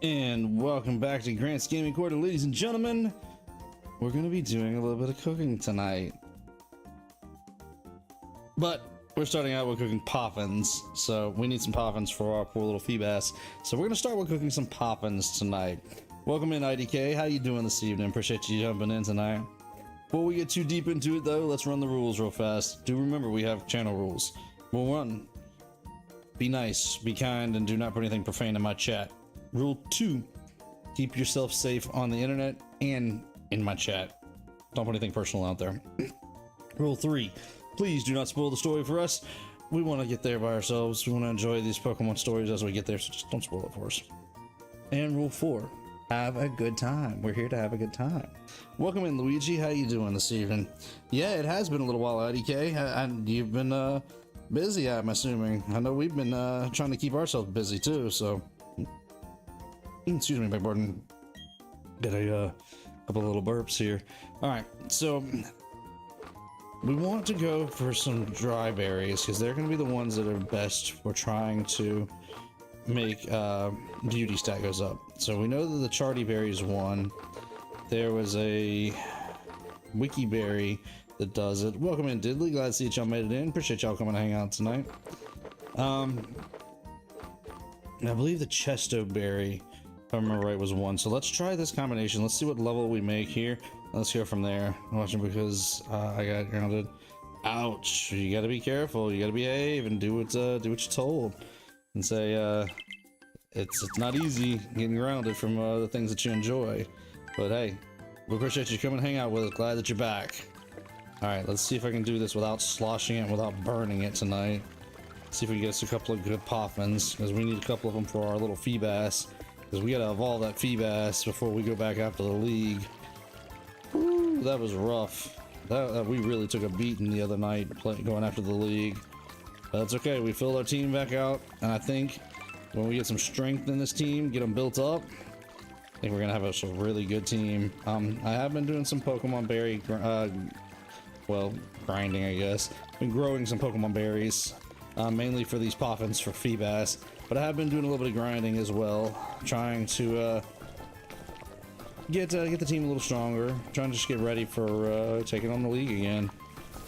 And welcome back to Grant's Gaming Corner, ladies and gentlemen. We're going to be doing a little bit of cooking tonight. But we're starting out with cooking poppins, so we need some poppins for our poor little Feebas. So we're going to start with cooking some poppins tonight. Welcome in, IDK. How you doing this evening? Appreciate you jumping in tonight. Before we get too deep into it, though, let's run the rules real fast. Do remember we have channel rules. Rule 1. Be nice, be kind, and do not put anything profane in my chat. Rule 2, keep yourself safe on the internet and in my chat. Don't put anything personal out there. Rule 3, please do not spoil the story for us. We want to get there by ourselves. We want to enjoy these Pokemon stories as we get there, so just don't spoil it for us. And rule 4, have a good time. We're here to have a good time. Welcome in, Luigi. How you doing this evening? Yeah, it has been a little while, IDK. And you've been busy, I'm assuming. I know we've been trying to keep ourselves busy too, so... Excuse me, beg pardon. Got a couple of little burps here. Alright, so we want to go for some dry berries because they're going to be the ones that are best for trying to make beauty stat goes up. So we know that the Charty berry is one. There was a Wiki berry that does it. Welcome in, Diddley. Glad to see y'all made it in. Appreciate y'all coming to hang out tonight. I believe the Chesto berry, if I remember right, was one. So let's try this combination. Let's see what level we make here. Let's go from there. I'm watching because I got grounded. Ouch! You got to be careful. You got to behave and do what you're told. And say it's not easy getting grounded from the things that you enjoy. But hey, we appreciate you coming and hang out with us. Glad that you're back. All right, let's see if I can do this without sloshing it, without burning it tonight. See if we can get us a couple of good poppins, because we need a couple of them for our little Feebas. Because we gotta evolve that Feebas before we go back after the league. Woo, that was rough. We really took a beating the other night going after the league. But that's okay, we filled our team back out, and I think when we get some strength in this team, get them built up, I think we're gonna have a really good team. I have been doing some Pokemon berry, well, grinding, I guess. Been growing some Pokemon berries, mainly for these poppins for Feebas. But I have been doing a little bit of grinding as well, trying to get the team a little stronger, trying to just get ready for taking on the league again.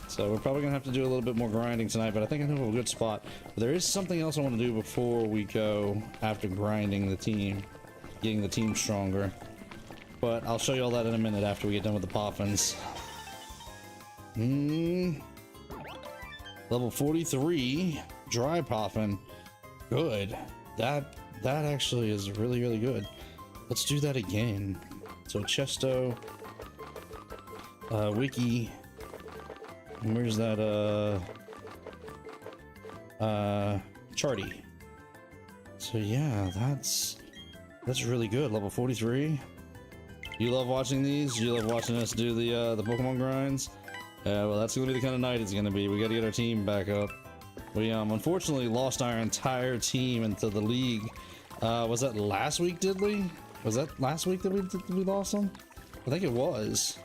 So we're probably gonna have to do a little bit more grinding tonight, but I think I'm in a good spot. But there is something else I want to do before we go after grinding the team, getting the team stronger. But I'll show you all that in a minute after we get done with the poppins. Level 43, dry poppin. Good. That actually is really good. Let's do that again. So Chesto, Wiki. Where's that Charty? So yeah, that's really good. Level 43. You love watching these? You love watching us do the Pokemon grinds? Well, that's gonna be the kind of night it's gonna be. We gotta get our team back up. We unfortunately lost our entire team into the league. Was that last week, Diddley? Was that last week that we lost them? I think it was.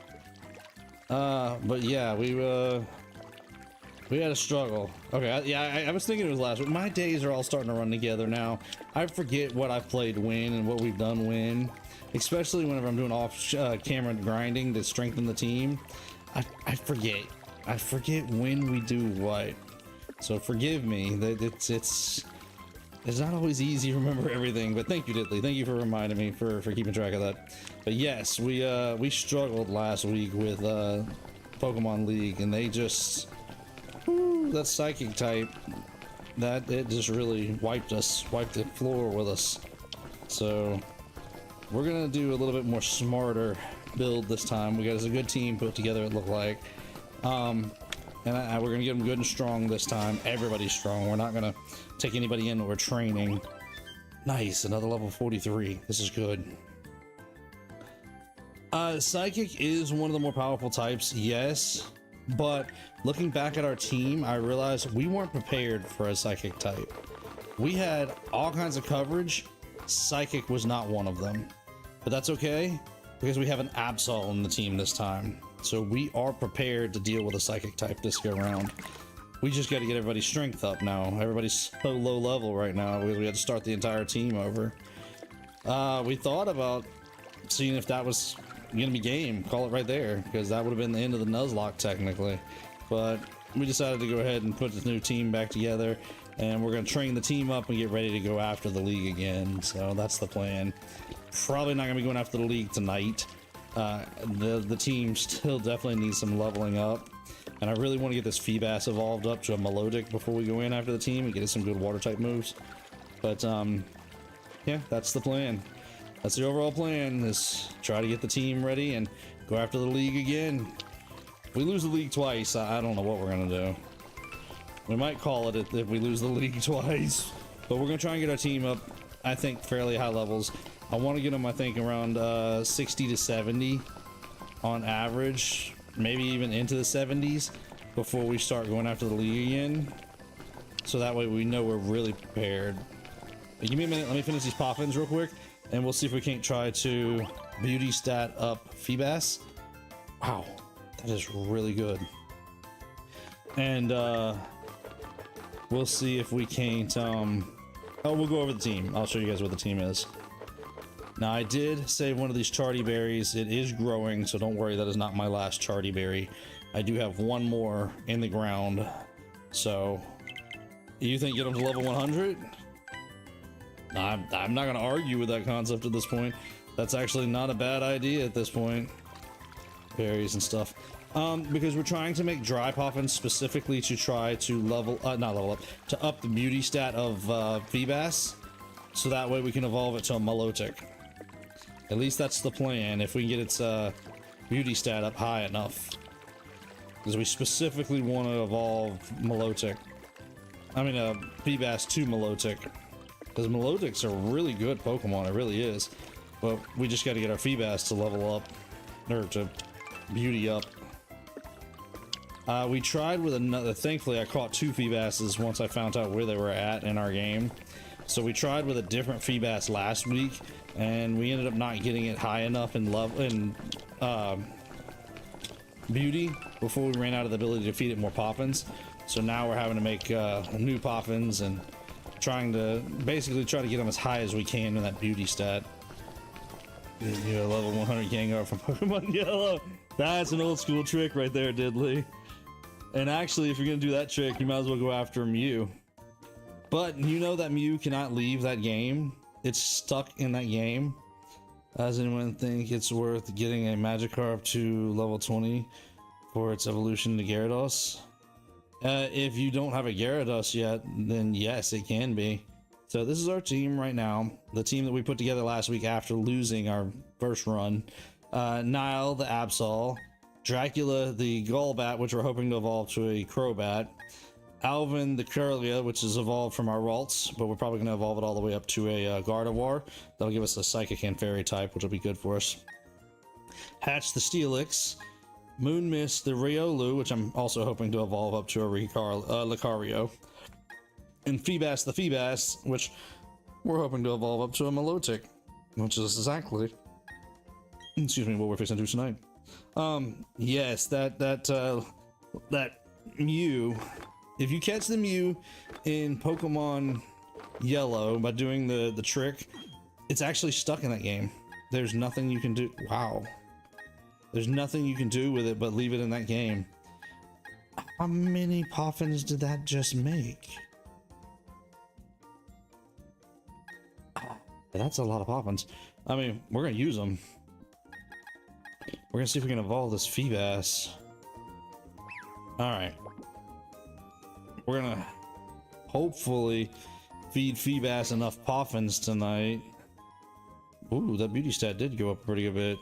But yeah, we had a struggle. Okay, I was thinking it was last week. My days are all starting to run together now. I forget what I've played when and what we've done when, especially whenever I'm doing off camera grinding to strengthen the team. I forget when we do what. So forgive me that it's not always easy to remember everything, but thank you, Diddley. Thank you for reminding me for keeping track of that. But yes, we struggled last week with Pokemon League, and they just that psychic type, that it just really wiped the floor with us. So we're gonna do a little bit more smarter build this time. We got us a good team put together, it looked like. And we're gonna get them good and strong this time. Everybody's strong. We're not gonna take anybody in that we're training. Nice, another level 43. This is good. Psychic is one of the more powerful types, yes. But looking back at our team, I realized we weren't prepared for a psychic type. We had all kinds of coverage. Psychic was not one of them. But that's okay, because we have an Absol in the team this time. So we are prepared to deal with a psychic type this go around. We just got to get everybody's strength up now. Everybody's so low level right now. We had to start the entire team over. We thought about seeing if that was gonna be game, call it right there, because that would have been the end of the Nuzlocke technically. But we decided to go ahead and put this new team back together, and we're gonna train the team up and get ready to go after the league again. So that's the plan. Probably not gonna be going after the league tonight. The team still definitely needs some leveling up, and I really want to get this Feebas evolved up to a Melodic before we go in after the team and get it some good water type moves. But yeah, that's the plan. That's the overall plan, is try to get the team ready and go after the league again. If we lose the league twice, I don't know what we're gonna do. We might call it if we lose the league twice, but we're gonna try and get our team up, I think, fairly high levels. I want to get them, I think, around 60 to 70 on average, maybe even into the 70s before we start going after the league again, so that way we know we're really prepared. But give me a minute, let me finish these Poffins real quick, and we'll see if we can't try to beauty stat up Feebas. Wow, that is really good. And we'll see if we can't oh, we'll go over the team. I'll show you guys what the team is. Now, I did save one of these Charty berries. It is growing, so don't worry, that is not my last Charty berry. I do have one more in the ground. So you think get them to level 100? I'm not going to argue with that concept at this point. That's actually not a bad idea at this point. Berries and stuff. Because we're trying to make dry poffins specifically to try to not level up, to up the beauty stat of Feebas, so that way we can evolve it to a Milotic. At least that's the plan, if we can get its beauty stat up high enough. Because we specifically want to evolve Milotic. I mean, Feebas to Milotic. Because Milotics are really good Pokemon, it really is. But we just got to get our Feebas to level up, or to beauty up. We tried with another, thankfully I caught two Feebases once I found out where they were at in our game. So we tried with a different Feebas last week, and we ended up not getting it high enough in beauty before we ran out of the ability to feed it more Poffins. So now we're having to make new Poffins and trying to basically try to get them as high as we can in that beauty stat. Yeah, level 100 Gengar from Pokemon Yellow. That's an old school trick right there, Diddley. And actually, if you're gonna do that trick, you might as well go after Mew. But you know that Mew cannot leave that game. It's stuck in that game. Does anyone think it's worth getting a Magikarp to level 20 for its evolution to Gyarados? If you don't have a Gyarados yet, then yes, it can be. So this is our team right now. The team that we put together last week after losing our first run. Nile, the Absol. Dracula, the Golbat, which we're hoping to evolve to a Crobat. Alvin, the Curlia, which is evolved from our Ralts, but we're probably going to evolve it all the way up to a Gardevoir. That'll give us a Psychic and Fairy type, which will be good for us. Hatch, the Steelix. Moonmist, the Riolu, which I'm also hoping to evolve up to a Lucario. And Feebas, the Feebas, which we're hoping to evolve up to a Milotic, which is exactly, excuse me, what we're fixing to do tonight. Yes, that Mew, if you catch the Mew in Pokemon Yellow by doing the trick, it's actually stuck in that game. There's nothing you can do. Wow. There's nothing you can do with it but leave it in that game. How many Poffins did that just make? That's a lot of Poffins. I mean, we're gonna use them. We're gonna see if we can evolve this Feebas. Alright. We're gonna hopefully feed Feebas enough Poffins tonight. Ooh, that beauty stat did go up pretty a bit.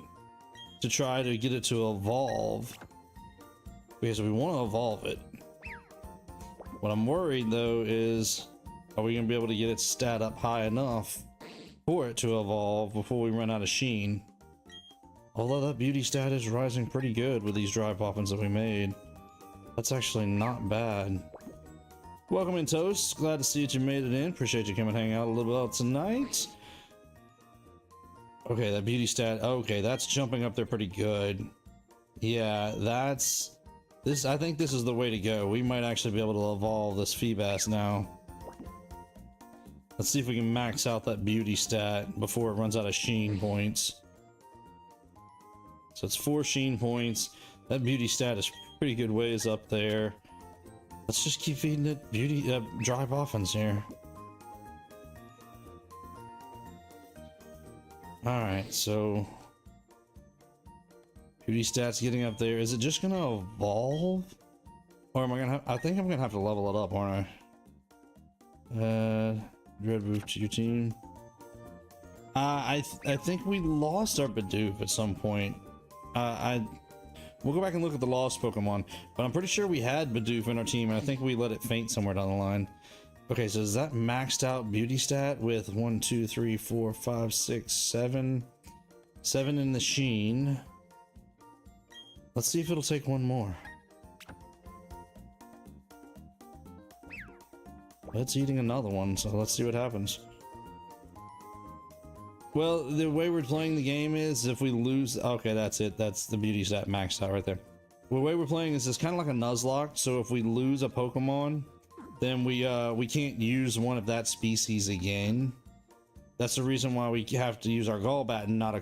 To try to get it to evolve. Because we want to evolve it. What I'm worried though is, are we gonna be able to get its stat up high enough for it to evolve before we run out of Sheen? Although that beauty stat is rising pretty good with these dry Poffins that we made. That's actually not bad. Welcome in, Toast. Glad to see that you made it in. Appreciate you coming hang out a little bit tonight. Okay, that beauty stat. Okay, that's jumping up there pretty good. Yeah, that's this. I think this is the way to go. We might actually be able to evolve this Feebas now. Let's see if we can max out that beauty stat before it runs out of sheen points. So it's 4 sheen points. That beauty stat is pretty good ways up there. Let's just keep feeding it beauty dry boffins here. Alright, so beauty stats getting up there. Is it just gonna evolve? Or am I gonna have, I think I'm gonna have to level it up, aren't I? Red roof to your team. I think we lost our Bidoof at some point. We'll go back and look at the lost Pokemon, but I'm pretty sure we had Bidoof in our team, and I think we let it faint somewhere down the line. Okay, so is that maxed out beauty stat with 1, 2, 3, 4, 5, 6, 7? 7 in the sheen. Let's see if it'll take one more. It's eating another one, so let's see what happens. Well, the way we're playing the game is if we lose... Okay, that's it. That's the beauty stat maxed out right there. The way we're playing is it's kind of like a Nuzlocke, so if we lose a Pokemon, then we can't use one of that species again. That's the reason why we have to use our Golbat and not a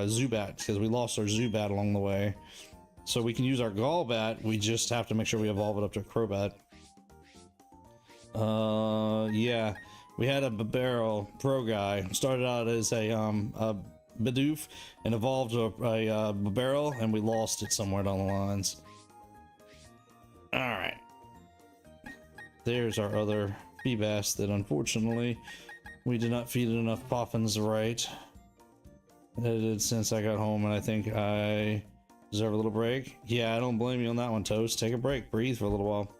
Zubat, because we lost our Zubat along the way. So we can use our Golbat, we just have to make sure we evolve it up to a Crobat. Yeah, we had a Barrel Pro guy, started out as a Bidoof and evolved to a Barrel, and we lost it somewhere down the lines. Alright. There's our other Feebas that unfortunately we did not feed it enough Poffins right. I did since I got home, and I think I deserve a little break. Yeah, I don't blame you on that one, Toast. Take a break, breathe for a little while.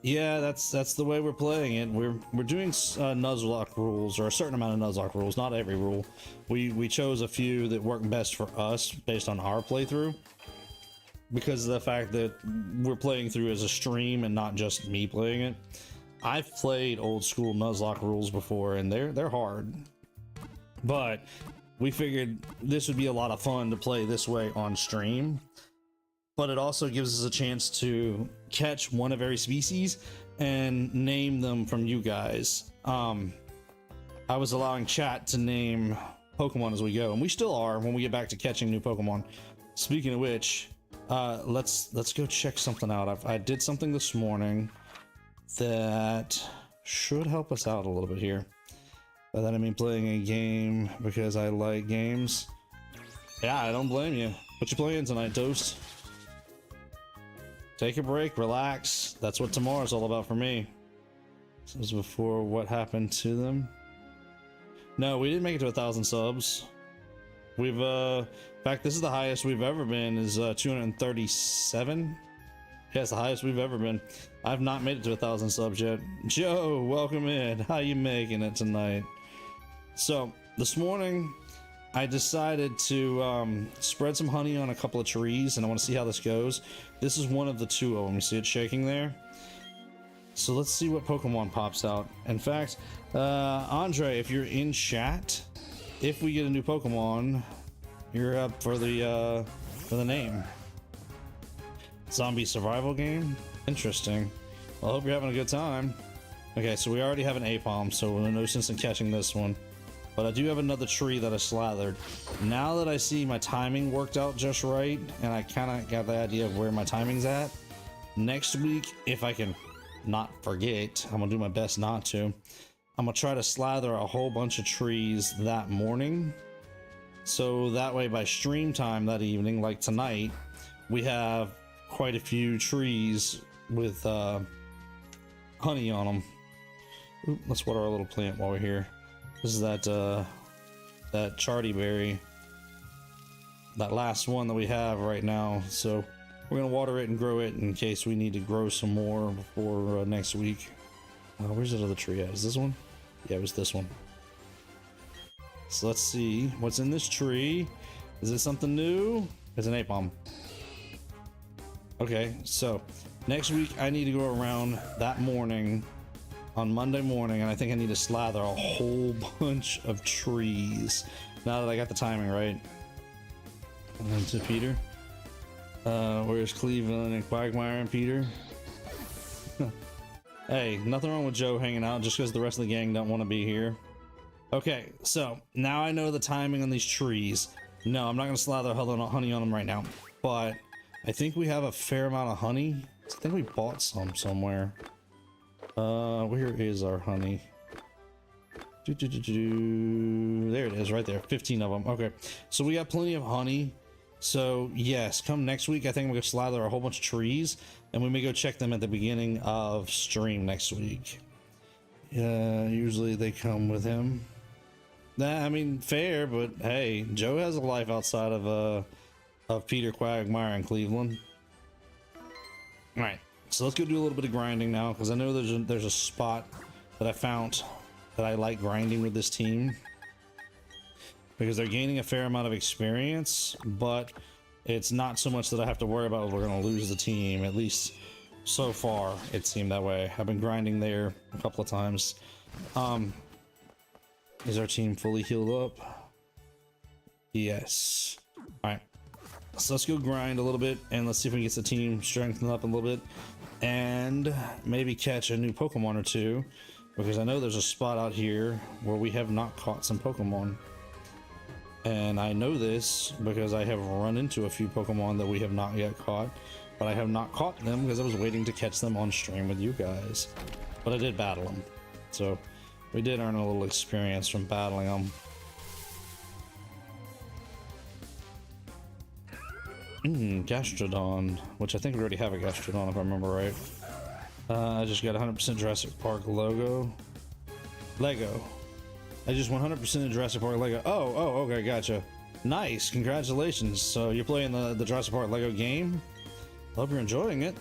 Yeah, that's the way we're playing it. We're doing Nuzlocke rules, or a certain amount of Nuzlocke rules, not every rule. We chose a few that work best for us based on our playthrough, because of the fact that we're playing through as a stream and not just me playing it. I've played old school Nuzlocke rules before, and they're hard, but we figured this would be a lot of fun to play this way on stream. But it also gives us a chance to catch one of every species and name them from you guys. I was allowing chat to name Pokemon as we go, and we still are when we get back to catching new Pokemon. Speaking of which, let's go check something out. I did something this morning that should help us out a little bit here. By that I mean playing a game because I like games. Yeah, I don't blame you. What you playing tonight, Toast? Take a break, relax. That's what tomorrow's all about for me. This was before what happened to them. No, we didn't make it to 1,000 subs. We've in fact, this is the highest we've ever been, is 237. Yeah, it's the highest we've ever been. I've not made it to 1,000 subs yet. Joe, welcome in. How you making it tonight? So this morning I decided to spread some honey on a couple of trees, and I want to see how this goes. This is one of the 2 of them. You see it shaking there? So let's see what Pokemon pops out. In fact, Andre, if you're in chat, if we get a new Pokemon, you're up for the name. Zombie survival game? Interesting. Well, I hope you're having a good time. Okay, so we already have an Apom, so no sense in catching this one. But I do have another tree that I slathered. Now that I see my timing worked out just right, and I kind of got the idea of where my timing's at, next week, if I can not forget, I'm gonna do my best not to, I'm gonna try to slather a whole bunch of trees that morning. So that way by stream time that evening, like tonight, we have quite a few trees with honey on them. Ooh, let's water our little plant while we're here. This is that Charty Berry, that last one that we have right now. So we're gonna water it and grow it in case we need to grow some more before next week. Where's that other tree at? Is this one? Yeah, it was this one. So let's see what's in this tree. Is it something new? It's an Apom. Okay, so next week I need to go around that morning, on Monday morning, and I think I need to slather a whole bunch of trees. Now that I got the timing right. And to Peter. Where's Cleveland and Quagmire and Peter? Hey, nothing wrong with Joe hanging out just because the rest of the gang don't want to be here. Okay, so now I know the timing on these trees. No, I'm not going to slather honey on them right now, but I think we have a fair amount of honey. I think we bought some somewhere. Where is our honey? There it is, right there. 15 of them. Okay, so we got plenty of honey. So yes, come next week, I think I'm gonna slather a whole bunch of trees, and we may go check them at the beginning of stream next week. Usually they come with him. Nah, I mean fair, but hey, Joe has a life outside of Peter Quagmire in Cleveland. All right, so let's go do a little bit of grinding now, because I know there's a spot that I found that I like grinding with this team, because they're gaining a fair amount of experience, but it's not so much that I have to worry about we're going to lose the team. At least so far it seemed that way. I've been grinding there a couple of times. Is our team fully healed up? Yes. All right, so let's go grind a little bit, and let's see if we can get the team strengthened up a little bit, and maybe catch a new Pokemon or two, because I know there's a spot out here where we have not caught some Pokemon. And I know this because I have run into a few Pokemon that we have not yet caught, but I have not caught them because I was waiting to catch them on stream with you guys. But I did battle them, so we did earn a little experience from battling them. Gastrodon, which I think we already have a Gastrodon if I remember right. I just got 100% Jurassic Park Lego. I just 100% Jurassic Park Lego. Oh, okay, gotcha. Nice, congratulations. So you're playing the Jurassic Park Lego game? Hope you're enjoying it.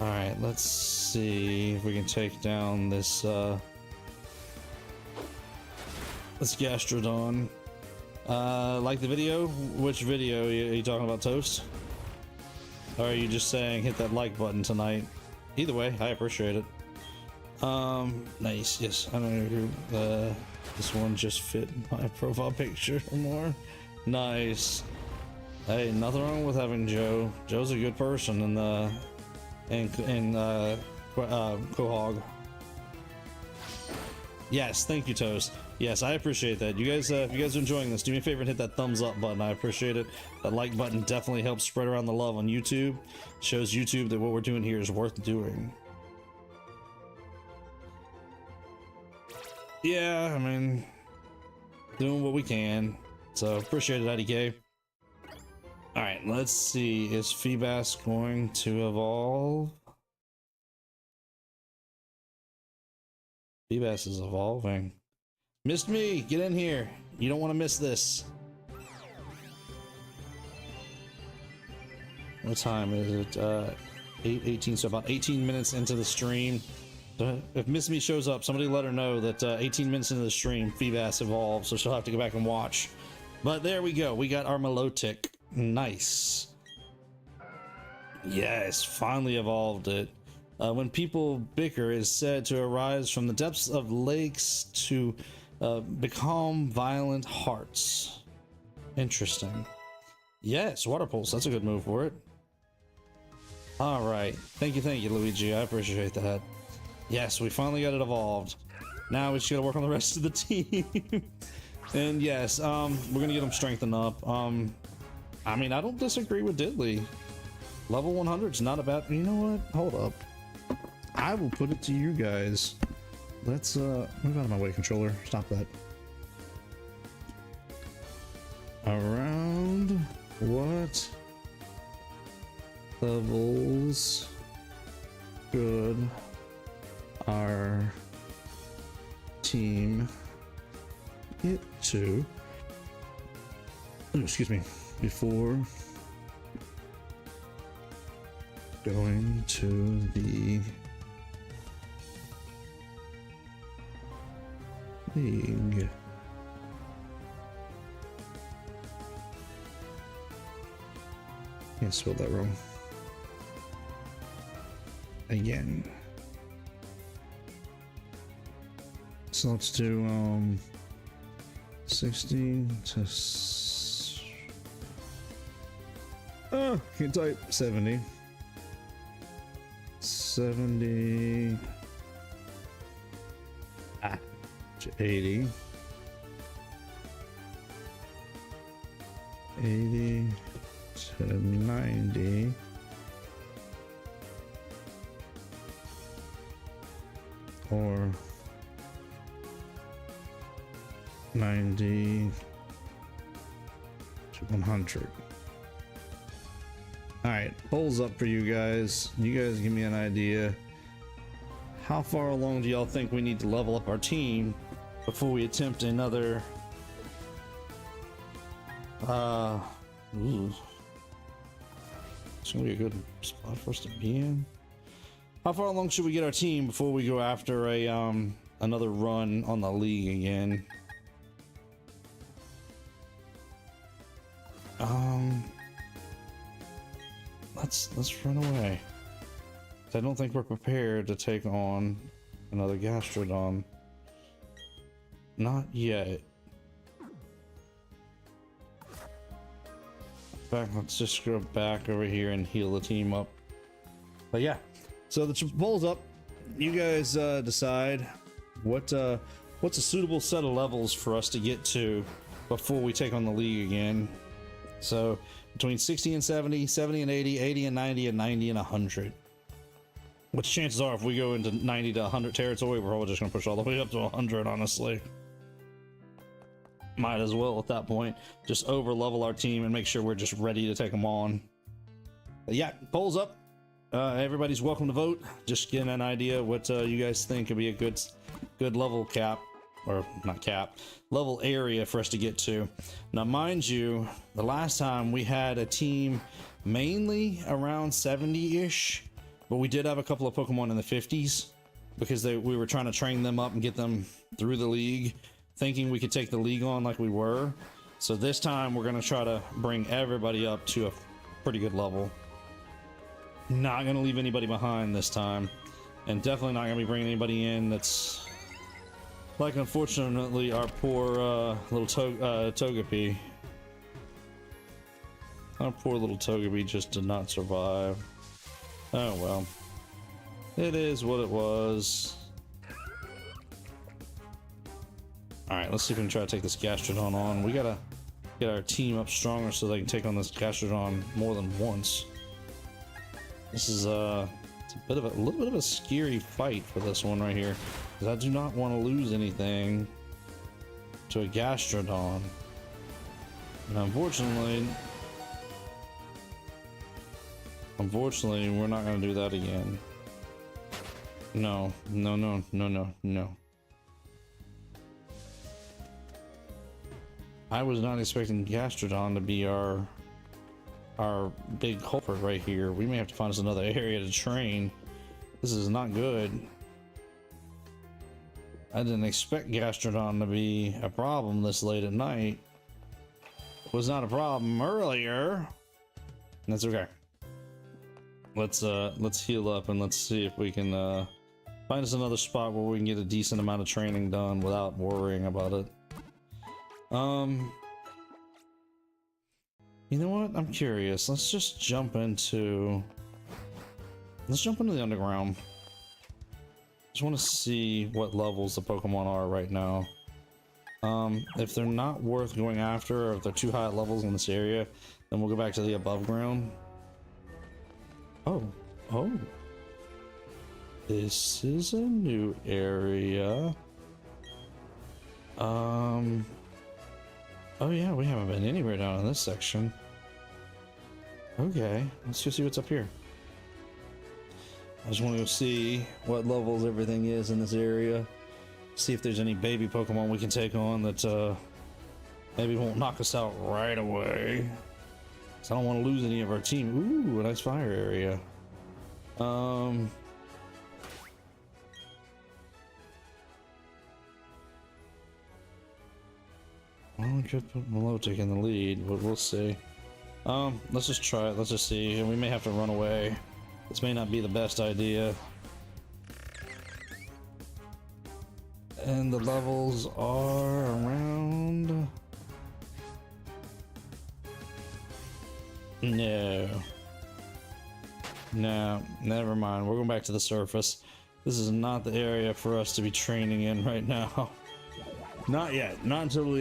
All right, let's see if we can take down this Gastrodon. Like the video? Which video? Are you talking about, Toast? Or are you just saying hit that like button tonight? Either way, I appreciate it. Nice. Yes, I don't know. This one just fit my profile picture more. Nice. Hey, nothing wrong with having Joe. Joe's a good person in Quahog. Yes, thank you, Toast. Yes, I appreciate that. You guys, if you guys are enjoying this, do me a favor and hit that thumbs up button. I appreciate it. That like button definitely helps spread around the love on YouTube. Shows YouTube that what we're doing here is worth doing. Yeah, I mean, doing what we can. So appreciate it, IDK. All right, let's see. Is Feebas going to evolve? Feebas is evolving. Missed me! Get in here! You don't want to miss this. What time is it? 8:18, so about 18 minutes into the stream. If Miss Me shows up, somebody let her know that 18 minutes into the stream, Feebas evolved, so she'll have to go back and watch. But there we go. We got our Milotic. Nice. Yes, finally evolved it. When people bicker is said to arise from the depths of lakes to become violent hearts. Interesting. Yes, water pulse. That's a good move for it. All right. Thank you, Luigi. I appreciate that. Yes, we finally got it evolved. Now we just gotta work on the rest of the team. And yes, we're gonna get them strengthened up. I mean, I don't disagree with Diddley. Level 100 is not a bad. You know what? Hold up. I will put it to you guys. Let's move out of my way, controller. Stop that. Around what levels should our team get to? Oh, excuse me. Before going to the league. I spelled that wrong. Again. So let's do 60 to can't type 70. 70 to 80. 80 to 90. Or 90 to 100. All right, polls up for you guys. You guys give me an idea. How far along do y'all think we need to level up our team before we attempt another ooh. It's gonna be a good spot for us to be in. How far along should we get our team before we go after a another run on the league again? Let's run away. I don't think we're prepared to take on another Gastrodon. Not yet. In fact, let's just go back over here and heal the team up. But yeah, so the poll's up. You guys decide what's a suitable set of levels for us to get to before we take on the league again. So between 60 and 70, 70 and 80, 80 and 90, and 90 and 100. Which chances are, if we go into 90 to 100 territory, we're probably just going to push all the way up to 100, honestly. Might as well at that point just over level our team and make sure we're just ready to take them on. But yeah, polls up. Everybody's welcome to vote. Just getting an idea what you guys think could be a good level cap, or not cap, level area for us to get to. Now, mind you, the last time we had a team mainly around 70-ish, but we did have a couple of Pokemon in the 50s because we were trying to train them up and get them through the league, thinking we could take the league on like we were. So this time we're going to try to bring everybody up to a pretty good level. Not going to leave anybody behind this time, and definitely not going to be bringing anybody in that's like, unfortunately, our poor little Togepi. Our poor little Togepi just did not survive. Oh well, it is what it was. All right, let's see if we can try to take this Gastrodon on. We gotta get our team up stronger so they can take on this Gastrodon more than once. This is it's a little bit of a scary fight for this one right here, because I do not want to lose anything to a Gastrodon. And unfortunately, we're not going to do that again. No. I was not expecting Gastrodon to be our big culprit right here. We may have to find us another area to train. This is not good. I didn't expect Gastrodon to be a problem this late at night. It was not a problem earlier. That's okay. Let's heal up and let's see if we can find us another spot where we can get a decent amount of training done without worrying about it. You know what? I'm curious. Let's jump into the underground. Just want to see what levels the Pokemon are right now. If they're not worth going after, or if they're too high levels in this area, then we'll go back to the above ground. Oh. This is a new area. Oh yeah, we haven't been anywhere down in this section. Okay, let's go see what's up here. I just want to go see what levels everything is in this area. See if there's any baby Pokemon we can take on that maybe won't knock us out right away. So I don't want to lose any of our team. Ooh, a nice fire area. Well, we could put Milotic in the lead, but we'll see. Let's just try it. Let's just see. And we may have to run away. This may not be the best idea. And the levels are around... No. No, never mind. We're going back to the surface. This is not the area for us to be training in right now. Not yet. Not until we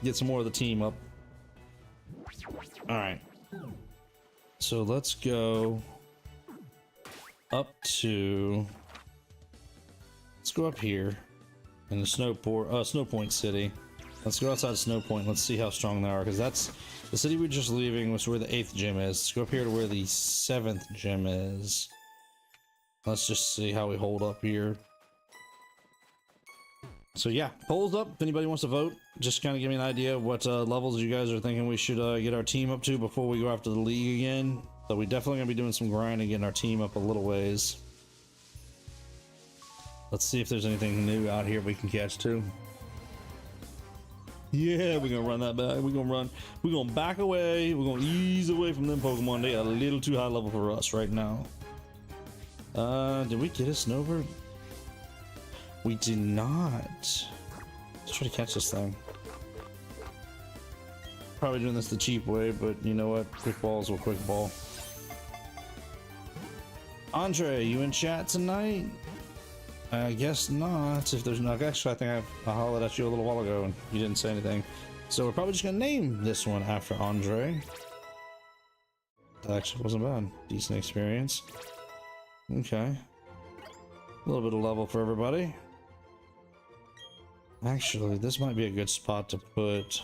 get some more of the team up. All right. So let's go up to. Let's go up here in the Snow Point City. Let's go outside Snow Point. Let's see how strong they are, because that's the city we're just leaving, was where the 8th gym is. Let's go up here to where the 7th gym is. Let's just see how we hold up here. So yeah, polls up. If anybody wants to vote, just kind of give me an idea of what levels you guys are thinking we should get our team up to before we go after the league again. So we definitely gonna be doing some grinding, getting our team up a little ways. Let's see if there's anything new out here we can catch too. Yeah, we're gonna run that back. We're gonna back away. We're gonna ease away from them Pokemon. They are a little too high level for us right now. Did we get a Snowbird? We did not. Let's try to catch this thing. Probably doing this the cheap way, but you know what? Quick balls will quick ball. Andre, you in chat tonight? I guess not. If there's no, actually, I think I hollered at you a little while ago and you didn't say anything. So we're probably just gonna name this one after Andre. That actually wasn't bad. Decent experience. Okay. A little bit of level for everybody. Actually, this might be a good spot to put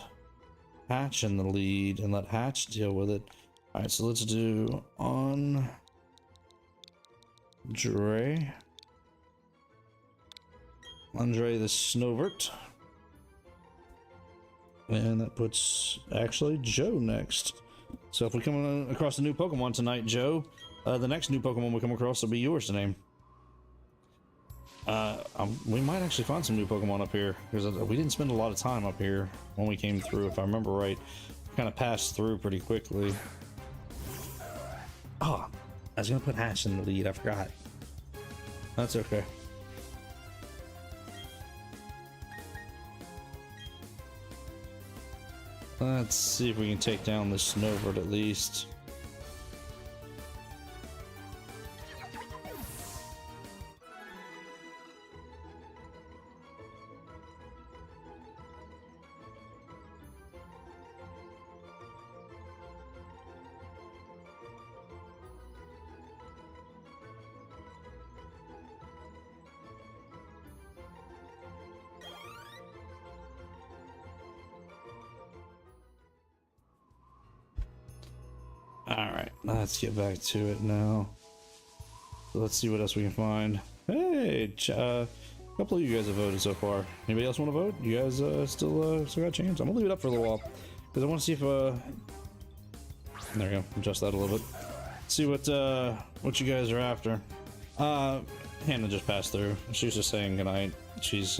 Hatch in the lead and let Hatch deal with it. Alright, so let's do on Andre the Snowvert. And that puts actually Joe next. So if we come across a new Pokemon tonight, Joe, the next new Pokemon we come across will be yours to name. We might actually find some new Pokemon up here, because we didn't spend a lot of time up here when we came through, if I remember right. Kind of passed through pretty quickly. Oh, I was gonna put Hatch in the lead, I forgot. That's okay. Let's see if we can take down this Snowbird at least. Alright, let's get back to it now. So let's see what else we can find. Hey, a couple of you guys have voted so far. Anybody else want to vote? You guys still got a chance? I'm gonna leave it up for a little while, because I want to see if there we go, adjust that a little bit. See what you guys are after. Hannah just passed through. She was just saying goodnight. She's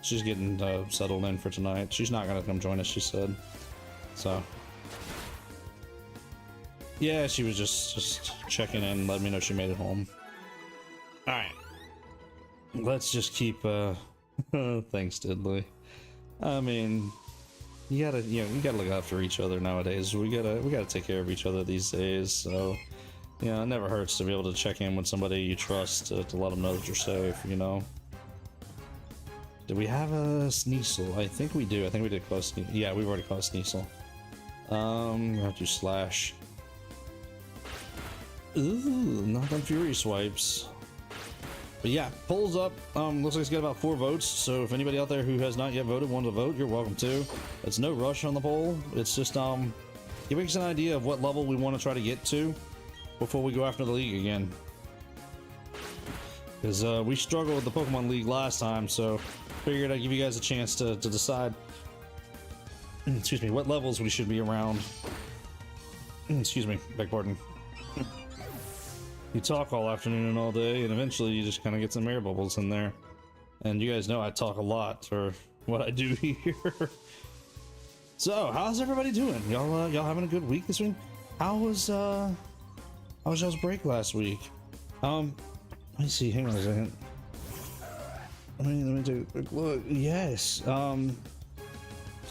getting settled in for tonight. She's not gonna come join us, she said. So yeah, she was just checking in, letting me know she made it home. Alright. Let's just keep thanks, Diddley. I mean, you gotta look after each other nowadays. We gotta take care of each other these days, so it never hurts to be able to check in with somebody you trust to let them know that you're safe, you know. Did we have a Sneasel? I think we do. I think we did close. Yeah, we've already caught Sneasel. We have to slash. Ooh, not them Fury swipes. But yeah, polls up. Looks like it's got about 4 votes. So if anybody out there who has not yet voted wants to vote, you're welcome to. It's no rush on the poll. It's just giving us an idea of what level we want to try to get to before we go after the league again. Because we struggled with the Pokemon League last time, so figured I'd give you guys a chance to decide. Excuse me, what levels we should be around. Excuse me, beg pardon. You talk all afternoon and all day, and eventually you just kind of get some air bubbles in there. And you guys know I talk a lot for what I do here. So, how's everybody doing? Y'all having a good week this week? How was y'all's break last week? Let me see. Hang on a second. Let me take a quick look. Yes.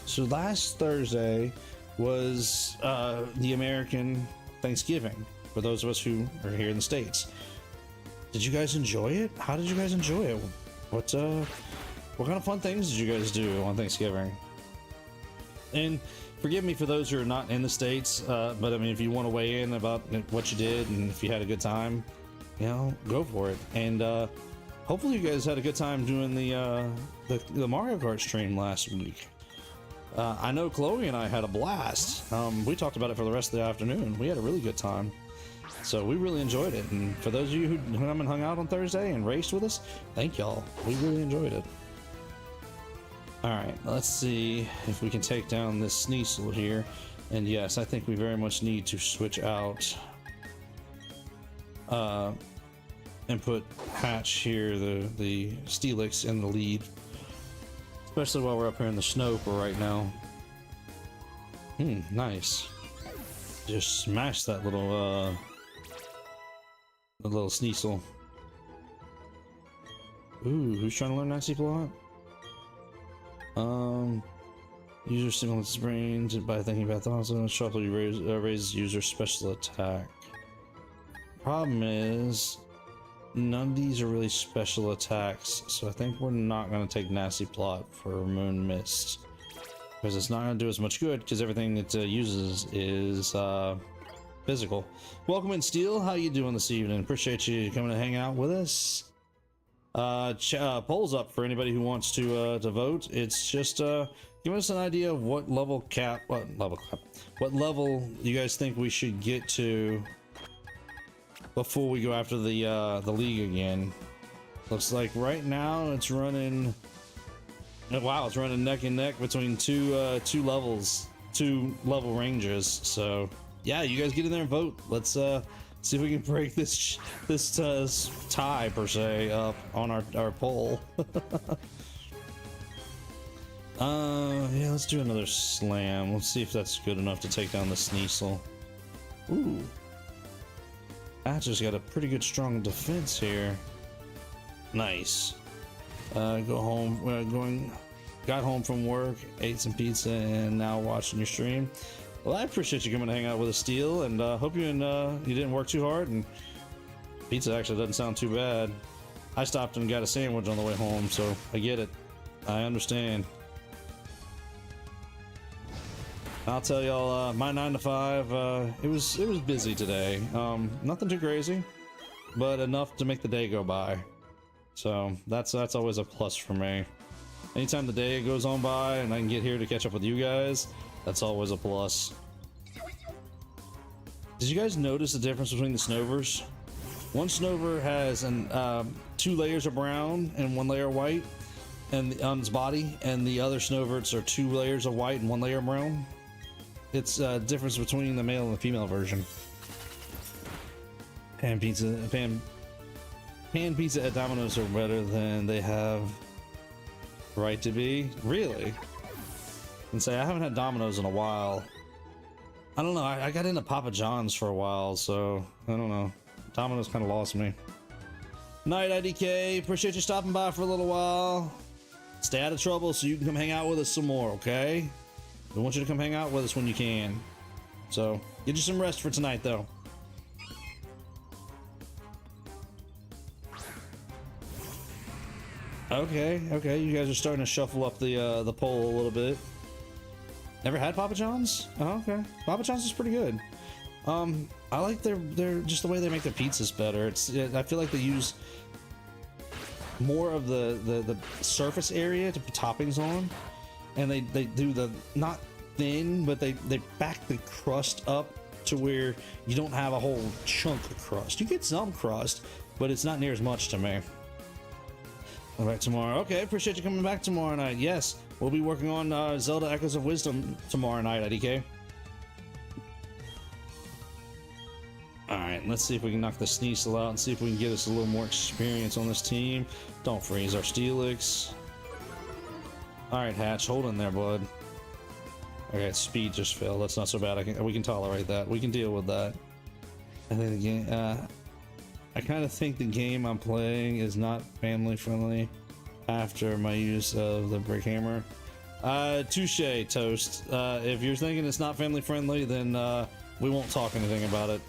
So last Thursday was the American Thanksgiving. for those of us who are here in the States. Did you guys enjoy it? How did you guys enjoy it? What kind of fun things did you guys do on Thanksgiving? And forgive me for those who are not in the States, but I mean, if you want to weigh in about what you did and if you had a good time, you know, go for it. And hopefully you guys had a good time doing the Mario Kart stream last week. I know Chloe and I had a blast. We talked about it for the rest of the afternoon. We had a really good time. So we really enjoyed it. And for those of you who come and hung out on Thursday and raced with us, thank y'all. We really enjoyed it. Alright, let's see if we can take down this Sneasel here. And yes, I think we very much need to switch out and put Hatch here, the Steelix in the lead. Especially while we're up here in the snow for right now. Nice. Just smash that little Sneasel. Ooh, who's trying to learn Nasty Plot? User stimulates brains by thinking about thoughts and sharply raise user special attack. Problem is, none of these are really special attacks, so I think we're not going to take Nasty Plot for Moon Mist. Because it's not going to do as much good, because everything it uses is physical. Welcome in, Steel. How you doing this evening? Appreciate you coming to hang out with us. Polls up for anybody who wants to vote. It's just give us an idea of what level you guys think we should get to before we go after the league again. Looks like right now it's running. Wow, it's running neck and neck between two level rangers. So yeah, you guys get in there and vote. Let's see if we can break this tie per se up on our poll. Yeah, let's do another slam. Let's see if that's good enough to take down the Sneasel. Ooh, I just got a pretty good strong defense here. Nice. Got home from work, ate some pizza, and now watching your stream. Well, I appreciate you coming to hang out with us, Steel, and hope you didn't work too hard, and pizza actually doesn't sound too bad. I stopped and got a sandwich on the way home, so I get it. I understand. I'll tell y'all, my 9 to 5, it was busy today. Nothing too crazy, but enough to make the day go by. So that's always a plus for me. Anytime the day goes on by and I can get here to catch up with you guys, that's always a plus. Did you guys notice the difference between the Snovers? One Snover has 2 layers of brown and 1 layer of white and on its body, and the other Snoverts are 2 layers of white and 1 layer of brown. It's a difference between the male and the female version. Pan pizza at Domino's are better than they have right to be. Really? And say I haven't had Domino's in a while. I don't know. I got into Papa John's for a while, so I don't know. Domino's kind of lost me. Night, IDK. Appreciate you stopping by for a little while. Stay out of trouble so you can come hang out with us some more, okay? We want you to come hang out with us when you can. So get you some rest for tonight, though. Okay, you guys are starting to shuffle up the poll a little bit. Never had Papa John's? Oh, okay. Papa John's is pretty good. I like their just the way they make their pizzas better. I feel like they use more of the surface area to put toppings on, and they do the not thin, but they back the crust up to where you don't have a whole chunk of crust. You get some crust, but it's not near as much to me. All right, tomorrow. Okay, appreciate you coming back tomorrow night. Yes, we'll be working on Zelda Echoes of Wisdom tomorrow night, IDK. Alright, let's see if we can knock the Sneasel out and see if we can get us a little more experience on this team. Don't freeze our Steelix. Alright, Hatch, hold in there, bud. Okay, speed just failed. That's not so bad. We can tolerate that. We can deal with that. I think the game, I kind of think the game I'm playing is not family friendly after my use of the brick hammer. Touche, Toast. If you're thinking it's not family friendly, then we won't talk anything about it.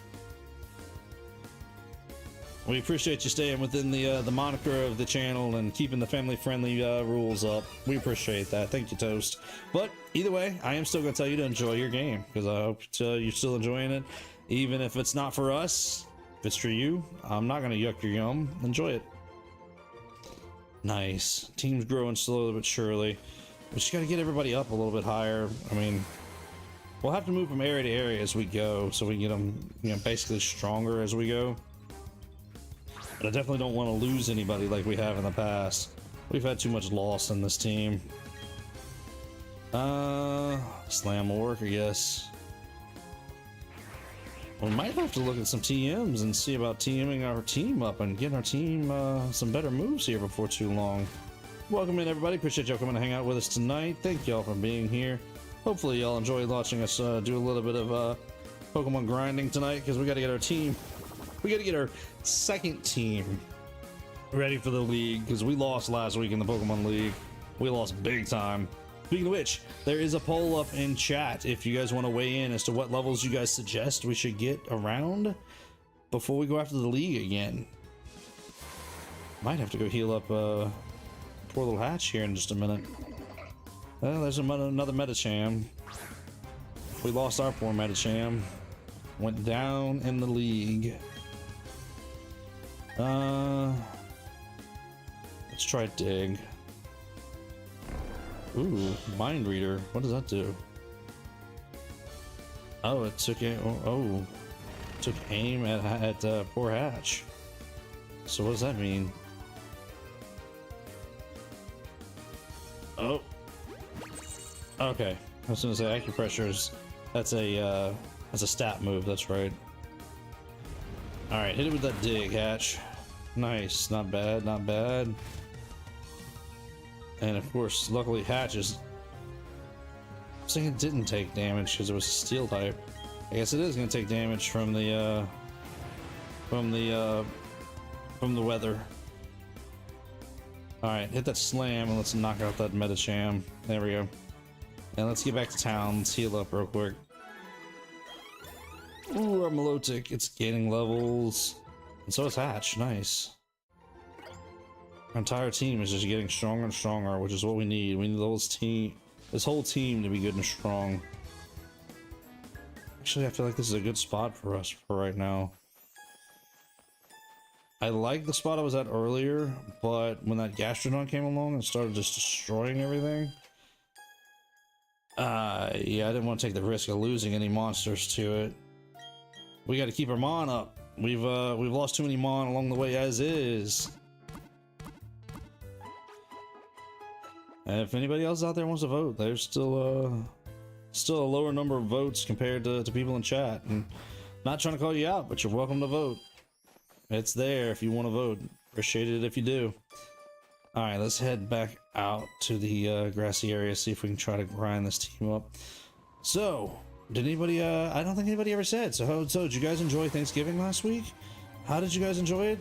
We appreciate you staying within the moniker of the channel and keeping the family-friendly rules up. We appreciate that. Thank you, Toast. But either way, I am still going to tell you to enjoy your game, because I hope you're still enjoying it. Even if it's not for us, if it's for you, I'm not going to yuck your yum. Enjoy it. Nice. Team's growing slowly but surely. We just got to get everybody up a little bit higher. I mean, we'll have to move from area to area as we go, so we can get them, you know, basically stronger as we go. But I definitely don't want to lose anybody like we have in the past. We've had too much loss in this team. Slam will work, I guess. We might have to look at some TMs and see about TMing our team up and getting our team some better moves here before too long. Welcome in, everybody. Appreciate y'all coming to hang out with us tonight. Thank y'all for being here. Hopefully y'all enjoyed watching us do a little bit of Pokemon grinding tonight, because we got to get our team. We got to get our second team ready for the league, because we lost last week in the Pokemon League. We lost big time. Speaking of which, there is a poll up in chat if you guys want to weigh in as to what levels you guys suggest we should get around before we go after the league again. Might have to go heal up poor little Hatch here in just a minute. Well, there's another Medicham. We lost our poor Medicham. Went down in the league. Let's try Dig. Ooh, Mind Reader. What does that do? Oh, it took took aim at poor Hatch. So what does that mean? Oh. Okay. I was gonna say acupressure is that's a stat move. That's right. All right, hit it with that Dig, Hatch. Nice, not bad, not bad. And of course, luckily Hatch is. I'm saying it didn't take damage because it was a steel type. I guess it is going to take damage from the weather. All right, hit that slam and let's knock out that Medicham. There we go. And let's get back to town. Let's heal up real quick. Ooh, our Milotic, it's gaining levels. And so is Hatch, nice. Our entire team is just getting stronger and stronger, which is what we need. We need this whole team to be good and strong. Actually, I feel like this is a good spot for us for right now. I like the spot I was at earlier, but when that Gastrodon came along and started just destroying everything, yeah, I didn't want to take the risk of losing any monsters to it. We got to keep our Mon up. We've lost too many Mon along the way as is. And if anybody else out there wants to vote, there's still a lower number of votes compared to people in chat. And not trying to call you out, but you're welcome to vote. It's there if you want to vote. Appreciate it if you do. All right, let's head back out to the grassy area, see if we can try to grind this team up. So, did anybody? I don't think anybody ever said. So did you guys enjoy Thanksgiving last week? How did you guys enjoy it?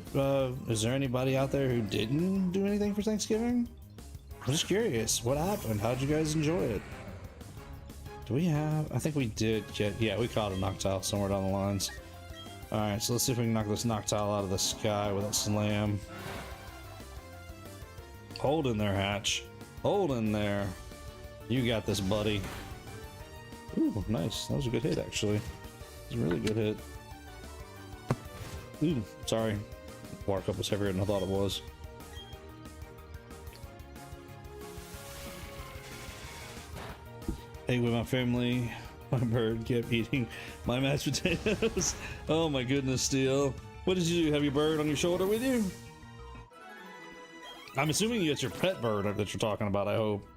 Is there anybody out there who didn't do anything for Thanksgiving? I'm just curious. What happened? How did you guys enjoy it? Do we have? I think we did get. Yeah, we caught a Noctowl somewhere down the lines. All right, so let's see if we can knock this Noctowl out of the sky with that slam. Hold in there, Hatch. Hold in there. You got this, buddy. Ooh, nice. That was a good hit, actually. It was a really good hit. Ooh, sorry. Water cup was heavier than I thought it was. Hey, with my family, my bird kept eating my mashed potatoes. Oh my goodness, Steel. What did you do? Have your bird on your shoulder with you? I'm assuming it's your pet bird that you're talking about, I hope.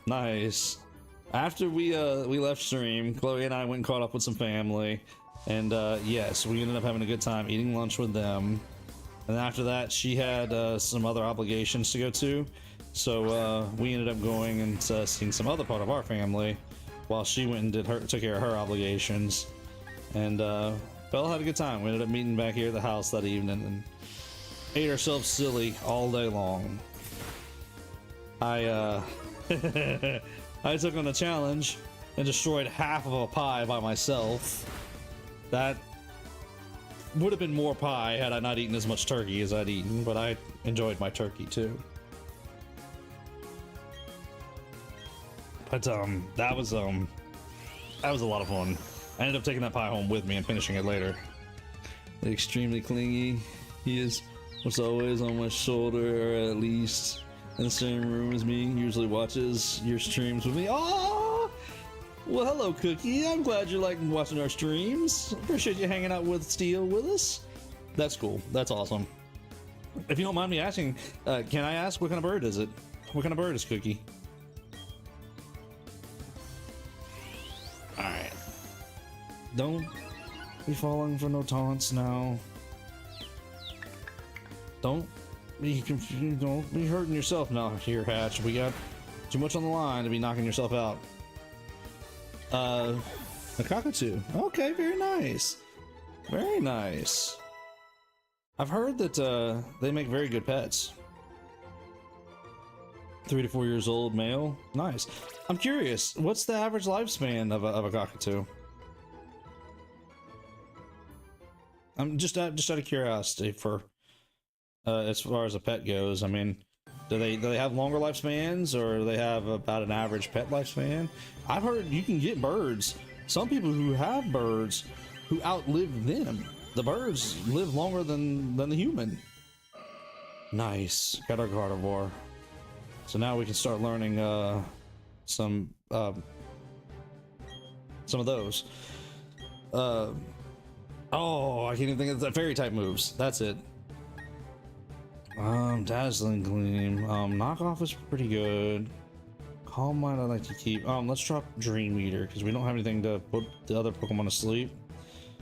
Nice. After we left stream, Chloe and I went and caught up with some family. And yes, we ended up having a good time eating lunch with them. And after that, she had some other obligations to go to. So we ended up going and seeing some other part of our family while she went and took care of her obligations. And Belle had a good time. We ended up meeting back here at the house that evening and ate ourselves silly all day long. I I took on a challenge and destroyed half of a pie by myself. That would have been more pie had I not eaten as much turkey as I'd eaten, but I enjoyed my turkey too. But that was a lot of fun. I ended up taking that pie home with me and finishing it later. Extremely clingy. He is what's always on my shoulder, or at least in the same room as me. Usually watches your streams with me. Oh, well, hello, Cookie. I'm glad you like watching our streams. Appreciate you hanging out with Steel with us. That's cool. That's awesome. If you don't mind me asking, can I ask what kind of bird is it? What kind of bird is Cookie? All right. Don't be falling for no taunts now. Don't be confused. Don't be hurting yourself now here, Hatch. We got too much on the line to be knocking yourself out. A cockatoo. Okay, very nice. Very nice. I've heard that they make very good pets. 3 to 4 years old, male. Nice. I'm curious, what's the average lifespan of a cockatoo? I'm just out of curiosity for as far as a pet goes. I mean, do they have longer lifespans, or do they have about an average pet lifespan? I've heard you can get birds. Some people who have birds who outlive them. The birds live longer than the human. Nice. Got our Gardevoir. So now we can start learning some of those. Oh, I can't even think of the fairy type moves. That's it. Dazzling Gleam. Knockoff is pretty good. Calm Mind I'd like to keep. Let's drop Dream Eater because we don't have anything to put the other Pokemon to sleep.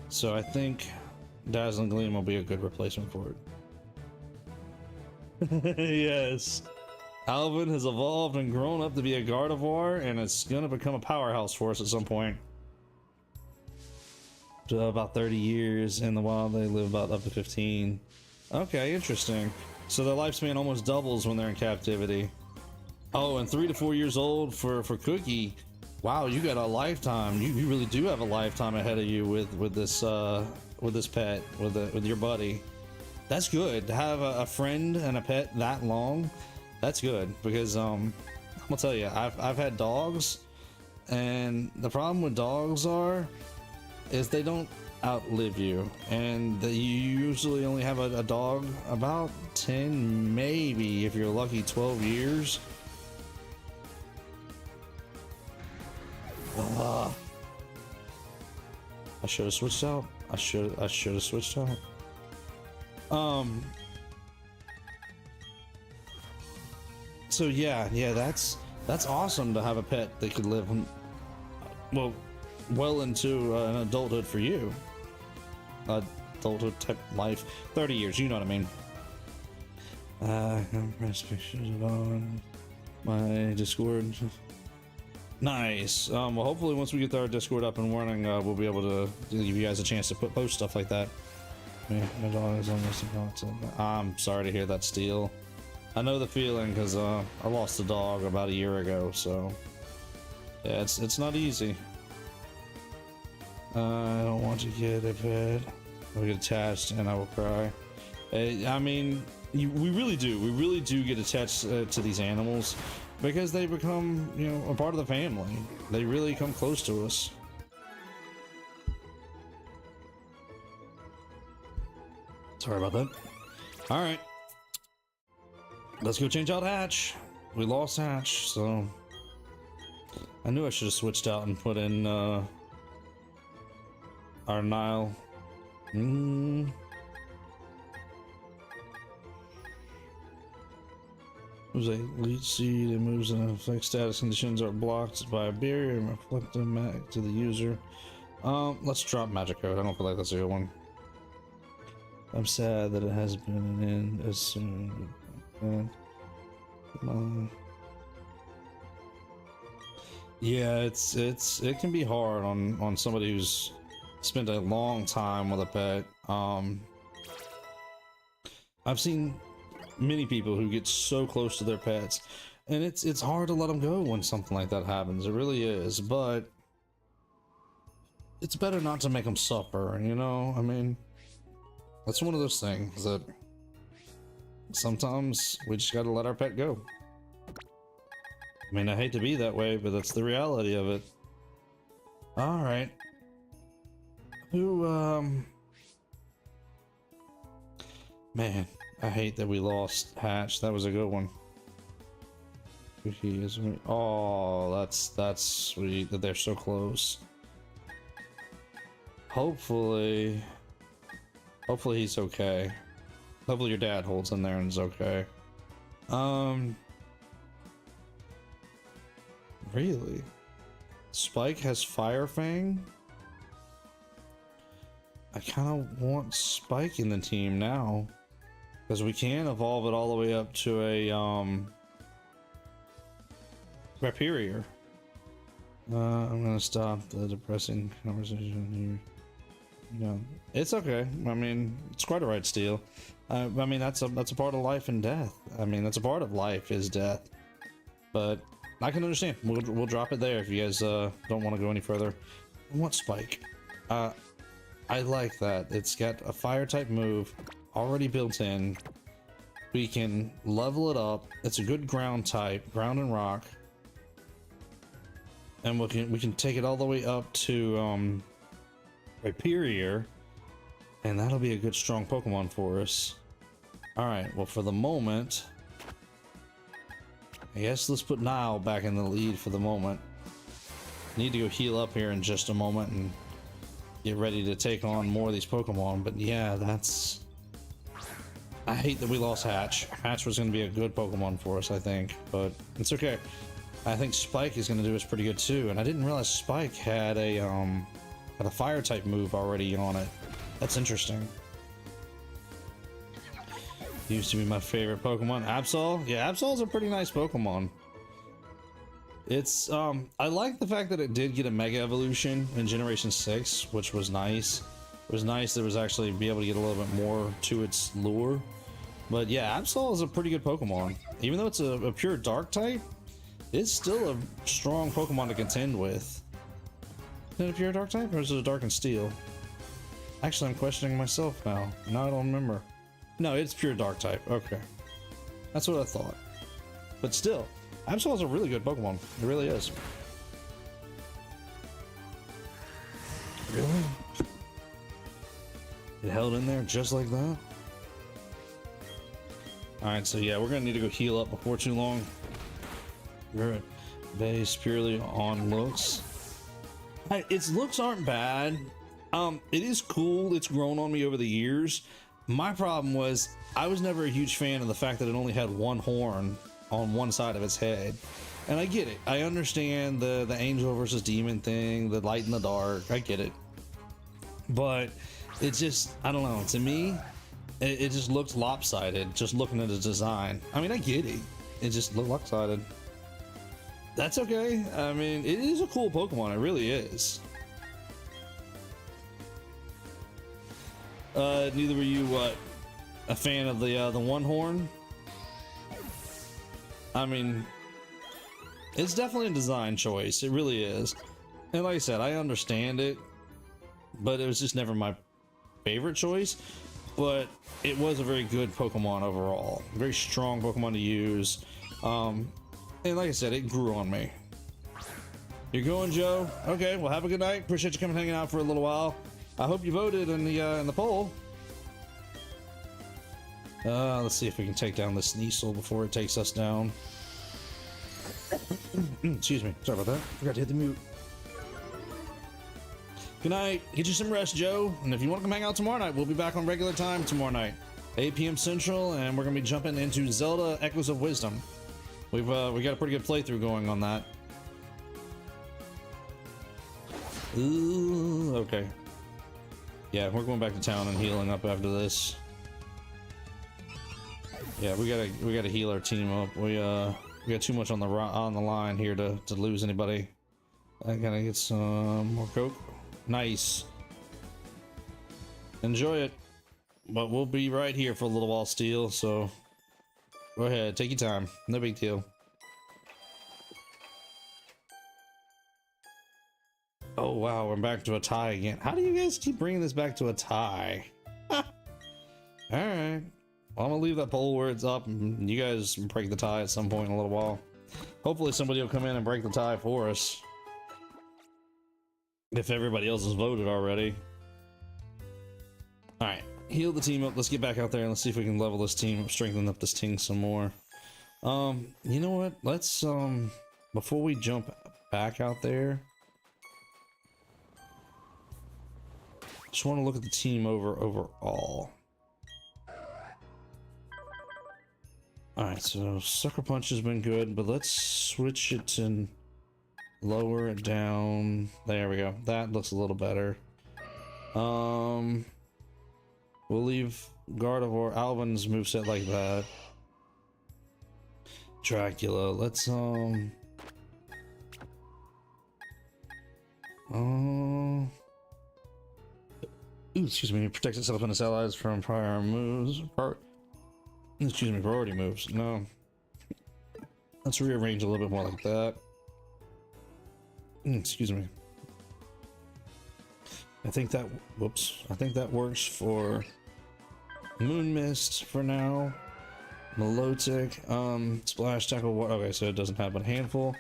So I think Dazzling Gleam will be a good replacement for it. Yes. Alvin has evolved and grown up to be a Gardevoir, and it's gonna become a powerhouse for us at some point. About 30 years in the wild, they live about up to 15. Okay, interesting. So their lifespan almost doubles when they're in captivity. Oh, and 3 to 4 years old for Cookie. Wow, you got a lifetime. You really do have a lifetime ahead of you with this pet, with your buddy. That's good to have a friend and a pet that long. That's good because I'm gonna tell you, I've had dogs, and the problem with dogs is they don't outlive you, and you usually only have a dog about 10, maybe if you're lucky 12 years. I should have switched out. I should have switched out. So yeah, that's awesome to have a pet that could live well into an adulthood for you. Adulthood type life. 30 years, you know what I mean. Press pictures on my Discord. Nice. Well, hopefully once we get our Discord up and running, we'll be able to give you guys a chance to post stuff like that. Yeah, my dog is almost about. I'm sorry to hear that, Steel. I know the feeling because I lost a dog about a year ago, so yeah, it's not easy. I don't want to get a pet. I'll get attached and I will cry. I mean, we really do get attached to these animals because they become, a part of the family. They really come close to us. Sorry about that. All right, let's go change out Hatch. We lost Hatch, so I knew I should have switched out and put in our Nile. Moves a leech seed. It moves and affects status conditions are blocked by a barrier and reflect them back to the user. Let's drop Magic Code. I don't feel like that's a good one. I'm sad that it has been an end as soon. Yeah, it can be hard on somebody who's spent a long time with a pet. I've seen many people who get so close to their pets, and it's hard to let them go when something like that happens. It really is, but it's better not to make them suffer, I mean, That's one of those things that sometimes we just gotta let our pet go. I mean, I hate to be that way, but that's the reality of it. All right. Who, man, I hate that we lost Hatch. That was a good one. He is. Oh, that's sweet that they're so close. Hopefully he's okay. Hopefully your dad holds in there and is okay. Really? Spike has Fire Fang? I kind of want Spike in the team now, because we can evolve it all the way up to a Rhyperior. I'm gonna stop the depressing conversation here. Yeah, it's okay. I mean, it's quite alright, Steel. I mean, that's a part of life and death. I mean, that's a part of life is death. But I can understand. We'll drop it there if you guys don't want to go any further. I want Spike. I like that. It's got a fire type move already built in. We can level it up. It's a good ground type, ground and rock. And we can take it all the way up to Rhyperior, and that'll be a good strong Pokemon for us. All right, well, for the moment, I guess let's put Nile back in the lead for the moment. Need to go heal up here in just a moment and get ready to take on more of these Pokemon. But yeah, I hate that we lost Hatch. Hatch was going to be a good Pokemon for us, I think, but it's okay. I think Spike is going to do us pretty good too, and I didn't realize Spike had a fire type move already on it. That's interesting. Used to be my favorite Pokemon. Absol? Yeah, Absol's a pretty nice Pokemon. It's I like the fact that it did get a Mega Evolution in Generation 6, which was nice. It was nice that it was actually be able to get a little bit more to its lure. But yeah, Absol is a pretty good Pokemon. Even though it's a pure Dark type, it's still a strong Pokemon to contend with. Is it a pure Dark type, or is it a Dark and Steel? Actually, I'm questioning myself now. Now I don't remember. No, it's pure Dark type. Okay. That's what I thought. But still, Absol is a really good Pokemon. It really is. Really? It held in there just like that? Alright, so yeah, we're gonna need to go heal up before too long. We're based purely on looks. Its looks aren't bad. It is cool. It's grown on me over the years. My problem was I was never a huge fan of the fact that it only had one horn on one side of its head. And I get it. I understand the angel versus demon thing, the light and the dark. I get it. But it's just, I don't know. To me, it just looked lopsided just looking at the design. I mean, I get it. It just looked lopsided. That's okay. I mean, it is a cool Pokemon. It really is. Neither were you, what, a fan of the one horn? I mean, it's definitely a design choice. It really is. And like I said, I understand it, but it was just never my favorite choice. But it was a very good Pokemon overall. Very strong Pokemon to use. And like I said, it grew on me. You're going, Joe? Okay, well, have a good night. Appreciate you coming hanging out for a little while. I hope you voted in the poll. Let's see if we can take down this Sneasel before it takes us down. Excuse me. Sorry about that. Forgot to hit the mute. Good night. Get you some rest, Joe. And if you want to come hang out tomorrow night, we'll be back on regular time tomorrow night, 8 p.m. Central, and we're gonna be jumping into Zelda Echoes of Wisdom. We got a pretty good playthrough going on that. Ooh, okay. Yeah, we're going back to town and healing up after this. Yeah, we gotta heal our team up. We got too much on the line here to lose anybody. I gotta get some more coke. Nice. Enjoy it. But we'll be right here for a little while, Steel, so go ahead, take your time. No big deal. Oh wow, we're back to a tie again. How do you guys keep bringing this back to a tie? I'm gonna leave that poll where it's up, and you guys break the tie at some point in a little while. Hopefully somebody will come in and break the tie for us. If everybody else has voted already. Alright, heal the team up. Let's get back out there and let's see if we can level this team up, strengthen up this team some more. You know what? Let's, before we jump back out there, just want to look at the team overall. Alright, so Sucker Punch has been good, but let's switch it to lower it down. There we go. That looks a little better. We'll leave Gardevoir, Alvin's moveset like that. Dracula, let's ooh, excuse me, protects itself and its allies from prior moves. Excuse me, priority moves. No. Let's rearrange a little bit more like that. Excuse me. I think that, whoops. I think that works for Moon Mist for now. Milotic, Splash, Tackle, what? Okay, so it doesn't have a handful,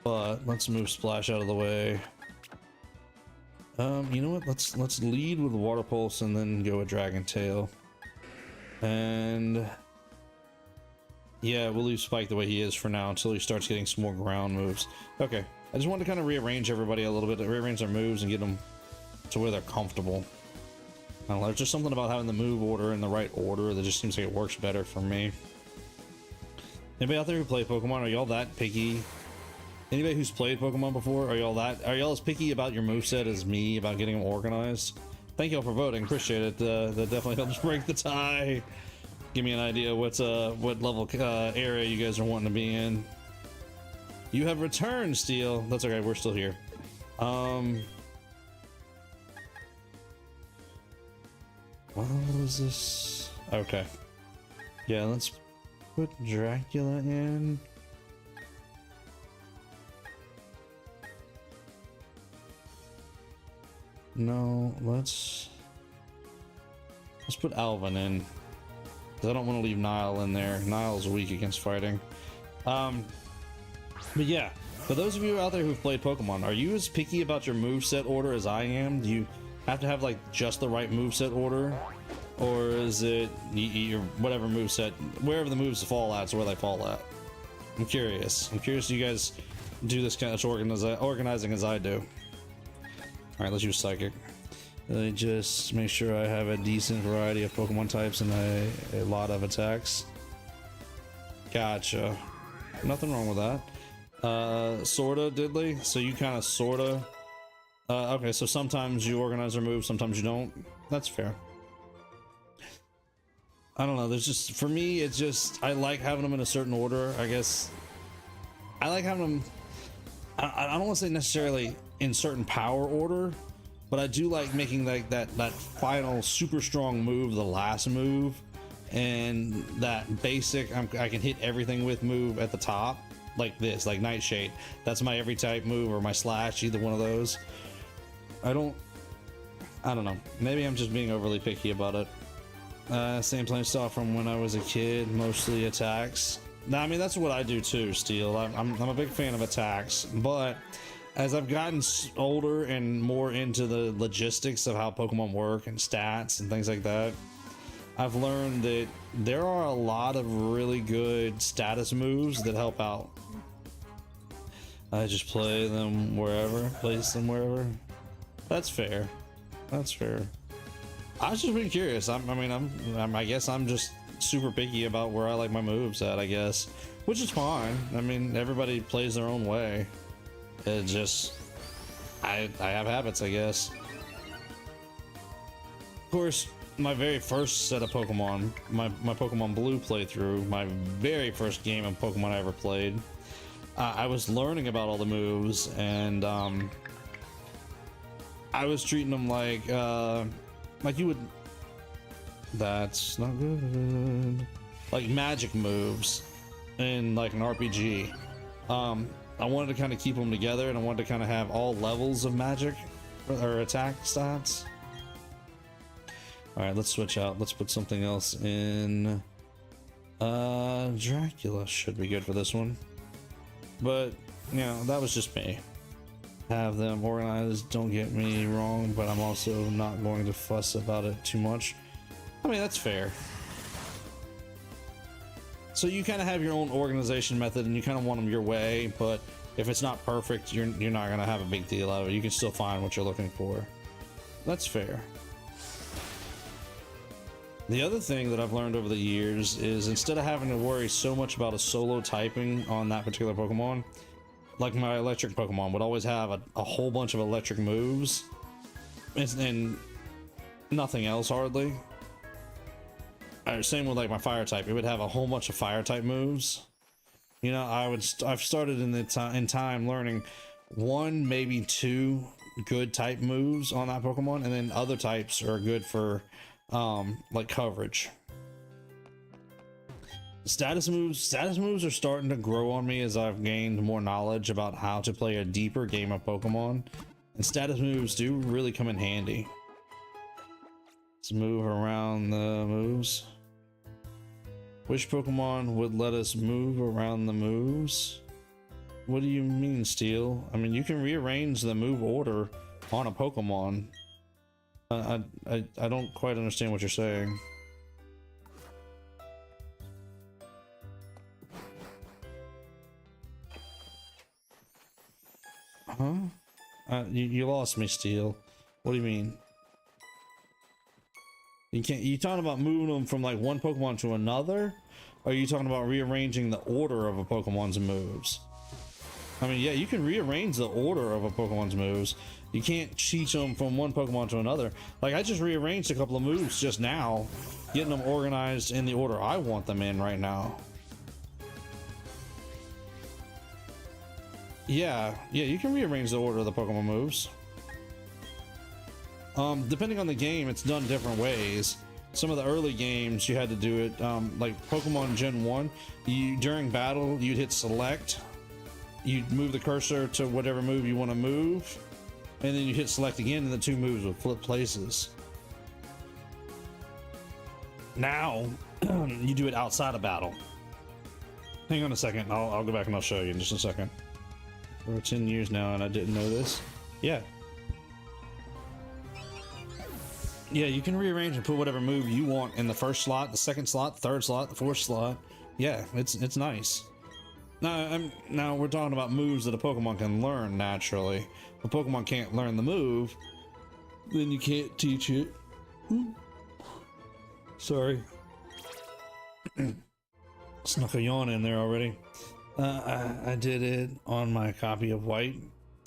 but let's move Splash out of the way. You know what? Let's lead with Water Pulse and then go with Dragon Tail. And yeah, we'll leave Spike the way he is for now until he starts getting some more ground moves. Okay, I just wanted to kind of rearrange everybody a little bit, rearrange their moves and get them to where they're comfortable. I don't know, there's just something about having the move order in the right order that just seems like it works better for me. Anybody out there who play Pokemon, are y'all that picky? Anybody who's played Pokemon before, are y'all as picky about your moveset as me about getting them organized? Thank y'all for voting, appreciate it. That definitely helps break the tie. Give me an idea what level area you guys are wanting to be in. You have returned, Steel. That's okay, we're still here. What was this? Okay. Yeah, let's put Dracula in. No, let's put Alvin in. Because I don't want to leave Nile in there. Nile's weak against fighting. But yeah, for those of you out there who've played Pokemon, are you as picky about your moveset order as I am? Do you have to have like just the right moveset order? Or is it your whatever moveset, wherever the moves fall at is where they fall at? I'm curious. I'm curious if you guys do this kind of organizing as I do. Alright, let's use Psychic. Let me just make sure I have a decent variety of Pokemon types and a lot of attacks. Gotcha. Nothing wrong with that. Sorta, Diddley? So you kind of sorta... okay, so sometimes you organize their moves, sometimes you don't. That's fair. I don't know, there's just... For me, it's just... I like having them in a certain order, I guess. I like having them... I don't want to say necessarily in certain power order, but I do like making like that final super strong move the last move, and that basic I can hit everything with move at the top, like this, like Nightshade. That's my every type move, or my Slash, either one of those. I don't know, maybe I'm just being overly picky about it. Same play style from when I was a kid, mostly attacks. Now, I mean, that's what I do too, Steel. I'm a big fan of attacks, but as I've gotten older and more into the logistics of how Pokemon work and stats and things like that, I've learned that there are a lot of really good status moves that help out. I just play them wherever, place them wherever. That's fair. That's fair. I was just being curious. I guess I'm just super picky about where I like my moves at, I guess, which is fine. I mean, everybody plays their own way. It just, I have habits, I guess. Of course, my very first set of Pokemon, my Pokemon Blue playthrough, my very first game of Pokemon I ever played, I was learning about all the moves, and I was treating them like you would. That's not good. Like magic moves in like an RPG. I wanted to kind of keep them together, and I wanted to kind of have all levels of magic or attack stats. All right, let's switch out. Let's put something else in. Dracula should be good for this one. But, you know, that was just me. Have them organized, don't get me wrong, but I'm also not going to fuss about it too much. I mean, that's fair. So you kind of have your own organization method and you kind of want them your way, but if it's not perfect, you're not going to have a big deal out of it. You can still find what you're looking for. That's fair. The other thing that I've learned over the years is instead of having to worry so much about a solo typing on that particular Pokemon, like my electric Pokemon would always have a whole bunch of electric moves and nothing else hardly. Same with like my fire type, it would have a whole bunch of fire type moves. You know, I've started in time learning one, maybe two good type moves on that Pokemon, and then other types are good for like coverage. Status moves are starting to grow on me as I've gained more knowledge about how to play a deeper game of Pokemon, and status moves do really come in handy. Let's move around the moves. Which Pokemon would let us move around the moves? What do you mean, Steel? I mean, you can rearrange the move order on a Pokemon. I don't quite understand what you're saying. Huh? You lost me, Steel. What do you mean? You talking about moving them from like one Pokemon to another? Or are you talking about rearranging the order of a Pokemon's moves? I mean, yeah, you can rearrange the order of a Pokemon's moves. You can't teach them from one Pokemon to another. Like, I just rearranged a couple of moves just now, getting them organized in the order I want them in right now. Yeah, you can rearrange the order of the Pokemon moves. Depending on the game, it's done different ways. Some of the early games, you had to do it, like Pokemon Gen 1, during battle, you'd hit select, you'd move the cursor to whatever move you want to move, and then you hit select again, and the two moves would flip places. Now, you do it outside of battle. Hang on a second, I'll go back and I'll show you in just a second. For 10 years now, and I didn't know this. Yeah, you can rearrange and put whatever move you want in the first slot, the second slot, the third slot, the fourth slot. Yeah, it's nice. Now we're talking about moves that a Pokemon can learn naturally. If a Pokemon can't learn the move, then you can't teach it. Sorry. Snuck a yawn in there already. I did it on my copy of White.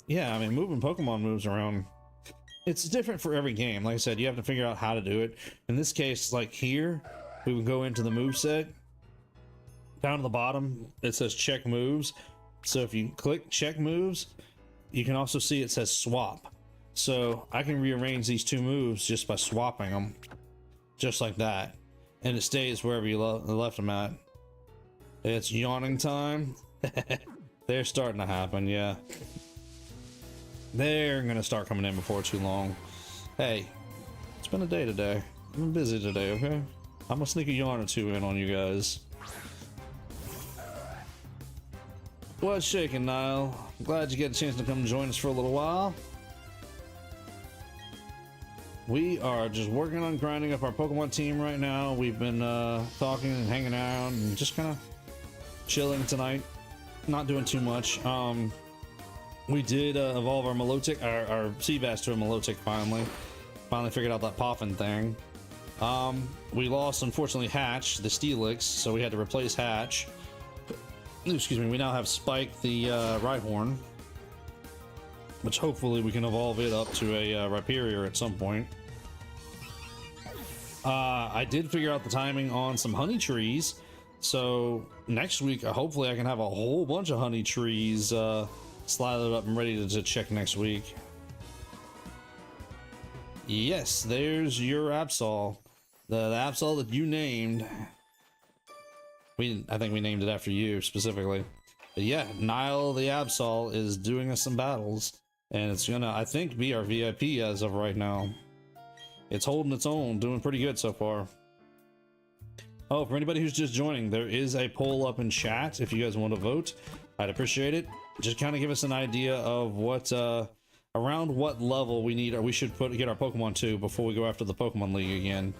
Yeah, I mean, moving Pokemon moves around, it's different for every game. Like I said, you have to figure out how to do it. In this case, like here, we would go into the moveset. Down to the bottom, it says check moves. So if you click check moves, you can also see it says swap. So I can rearrange these two moves just by swapping them. Just like that. And it stays wherever you left them at. It's yawning time. They're starting to happen, yeah. They're gonna start coming in before too long. Hey, it's been a day today. I've been busy today, okay? I'm gonna sneak a yarn or two in on you guys. What's shaking, Niall? Glad you get a chance to come join us for a little while. We are just working on grinding up our Pokemon team right now. We've been talking and hanging out and just kind of chilling tonight. Not doing too much. We did evolve our Milotic, our Seabass to a Milotic finally. Finally figured out that Poffin thing. We lost, unfortunately, Hatch, the Steelix, so we had to replace Hatch. Excuse me, we now have Spike, the Rhyhorn, which hopefully we can evolve it up to a Rhyperior at some point. I did figure out the timing on some honey trees, so next week hopefully I can have a whole bunch of honey trees slathered up and ready to check next week. Yes, there's your Absol, the Absol that you named. I think we named it after you specifically. But yeah, Niall the Absol is doing us some battles, and it's gonna, I think, be our VIP as of right now. It's holding its own, doing pretty good so far. Oh, for anybody who's just joining, there is a poll up in chat if you guys want to vote. I'd appreciate it. Just kind of give us an idea of what around what level we need or we should get our Pokemon to before we go after the Pokemon League again.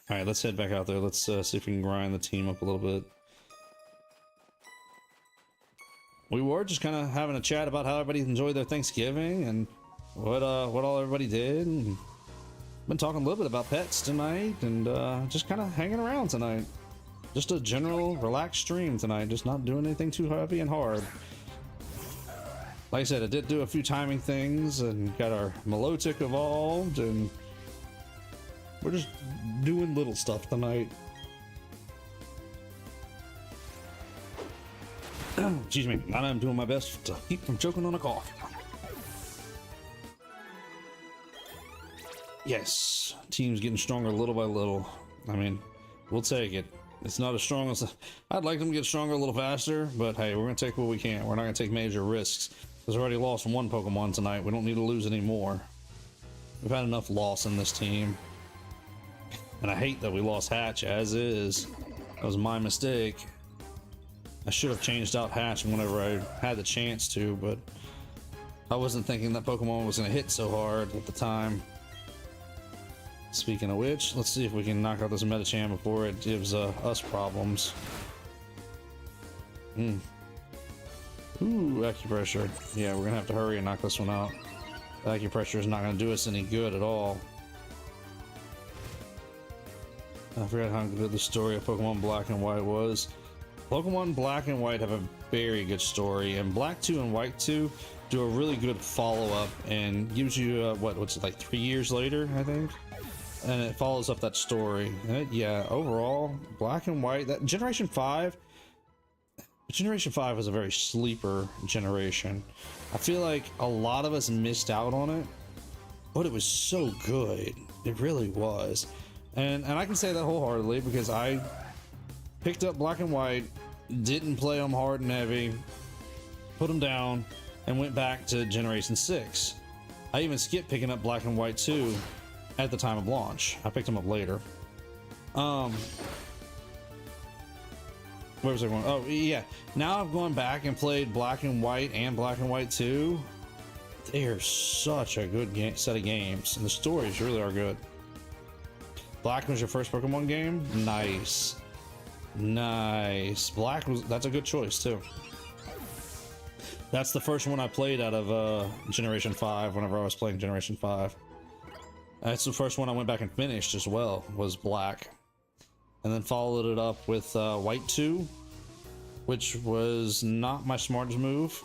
All right, let's head back out there. Let's see if we can grind the team up a little bit. We were just kind of having a chat about how everybody enjoyed their Thanksgiving and what all everybody did. And been talking a little bit about pets tonight and just kind of hanging around tonight. Just a general relaxed stream tonight, just not doing anything too heavy and hard. Like I said, I did do a few timing things and got our Milotic evolved, and we're just doing little stuff tonight. Excuse me, I'm doing my best to keep from choking on a cough. Yes, team's getting stronger little by little. I mean, we'll take it. It's not as strong as I'd like them to get stronger a little faster, but hey, we're gonna take what we can. We're not gonna take major risks because we already lost one Pokemon tonight. We don't need to lose any more. We've had enough loss in this team, and I hate that we lost Hatch as is. That was my mistake. I should have changed out Hatch whenever I had the chance to, but I wasn't thinking that Pokemon was gonna hit so hard at the time. Speaking of which, let's see if we can knock out this Medicham before it gives us problems. Ooh, acupressure. Yeah, we're gonna have to hurry and knock this one out. Acupressure is not gonna do us any good at all. I forgot how good the story of Pokemon Black and White was. Pokemon Black and White have a very good story, and Black 2 and White 2 do a really good follow-up and gives you what's it, like 3 years later, I think, and it follows up that story. And yeah, overall, Black and White, that Generation 5 was a very sleeper generation. I feel like a lot of us missed out on it, but it was so good. It really was. And I can say that wholeheartedly because I picked up Black and White, didn't play them hard and heavy, put them down, and went back to Generation 6. I even skipped picking up Black and White 2 at the time of launch. I picked them up later. Where was I going? Oh, yeah. Now I've gone back and played Black and White and Black and White 2. They are such a good set of games, and the stories really are good. Black was your first Pokemon game? Nice. Nice. That's a good choice too. That's the first one I played out of Generation 5 whenever I was playing Generation 5. That's the first one I went back and finished as well, was Black. And then followed it up with White 2, which was not my smartest move.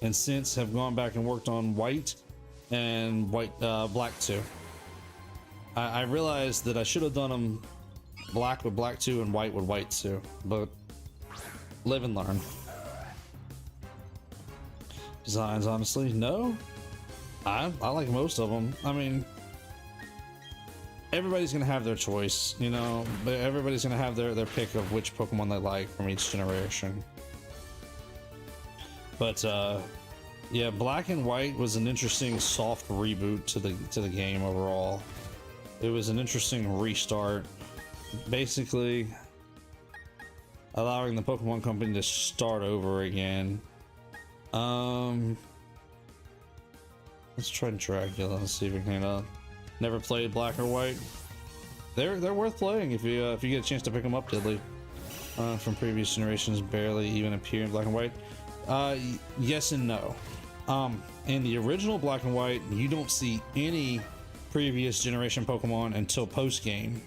And since have gone back and worked on White and Black 2. I realized that I should have done them Black with Black 2 and White with White 2, but live and learn. Designs, honestly, no. I like most of them. I mean, everybody's gonna have their choice, you know, but everybody's gonna have their pick of which Pokemon they like from each generation. But yeah, Black and White was an interesting soft reboot to the game overall. It was an interesting restart, basically allowing the Pokemon Company to start over again. Let's try Dracula. Let's see if we can. Never played Black or White. They're worth playing if you get a chance to pick them up. Diddly. From previous generations, barely even appear in Black and White. Yes and no. In the original Black and White, you don't see any previous generation Pokemon until post game.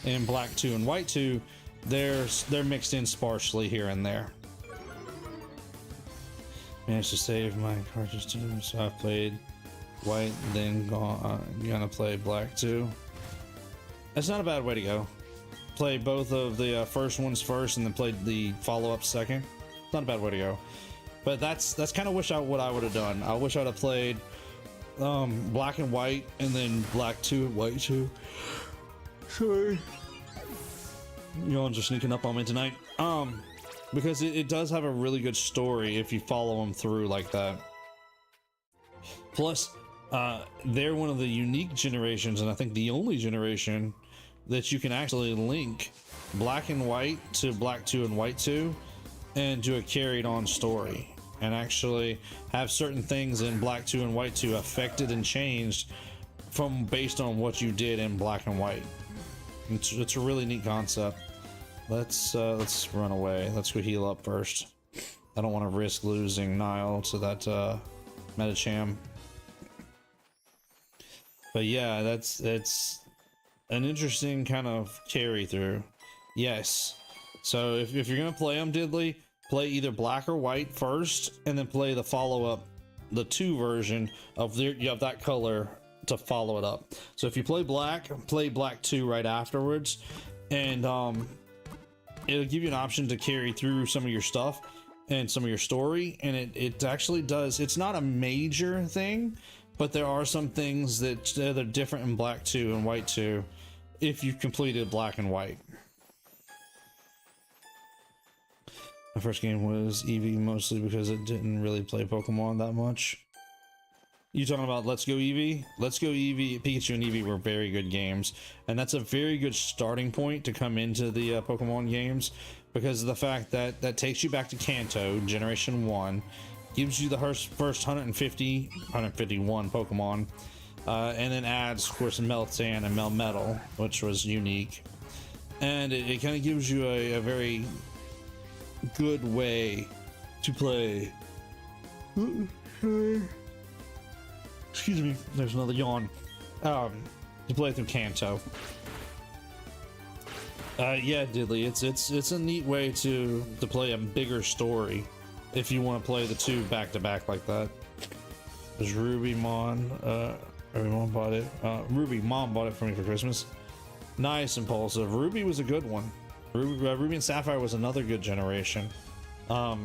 In Black 2 and White 2, they're mixed in sparsely here and there. Managed to save my cartridge too, so I played White, then gonna play Black 2. That's not a bad way to go. Play both of the first ones first, and then play the follow-up second. Not a bad way to go. But that's kind of what I would have done. I wish I'd have played Black and White, and then Black 2 and White 2. Sorry. Y'all just sneaking up on me tonight. Because it does have a really good story if you follow them through like that. Plus, they're one of the unique generations, and I think the only generation that you can actually link black and white to black 2 and white 2 and do a carried on story, and actually have certain things in black 2 and white 2 affected and changed from based on what you did in black and white. It's a really neat concept. Let's run away. Let's go heal up first. I don't want to risk losing Nile to that Metacham. But yeah, it's an interesting kind of carry through. Yes. So if you're gonna play them, Diddley, play either black or white first, and then play the follow-up, the 2 version of that color to follow it up. So if you play black 2 right afterwards, and it'll give you an option to carry through some of your stuff and some of your story, and it actually does. It's not a major thing, but there are some things that are different in black 2 and white 2 if you completed black and white. My first game was Eevee mostly because it didn't really play Pokemon that much. You talking about Let's Go Eevee? Let's Go Eevee, Pikachu and Eevee were very good games, and that's a very good starting point to come into the Pokemon games, because of the fact that that takes you back to Kanto, Generation 1, gives you the first 151 Pokemon, and then adds, of course, Meltan and Melmetal, which was unique. And it kind of gives you a very good way to play. Excuse me, there's another yawn. To play through Kanto. Yeah, Diddley, it's a neat way to play a bigger story if you want to play the 2 back to back like that. There's Ruby Mon, Mom bought it. Ruby Mom bought it for me for Christmas. Nice, Impulsive. Ruby was a good one. Ruby and Sapphire was another good generation. My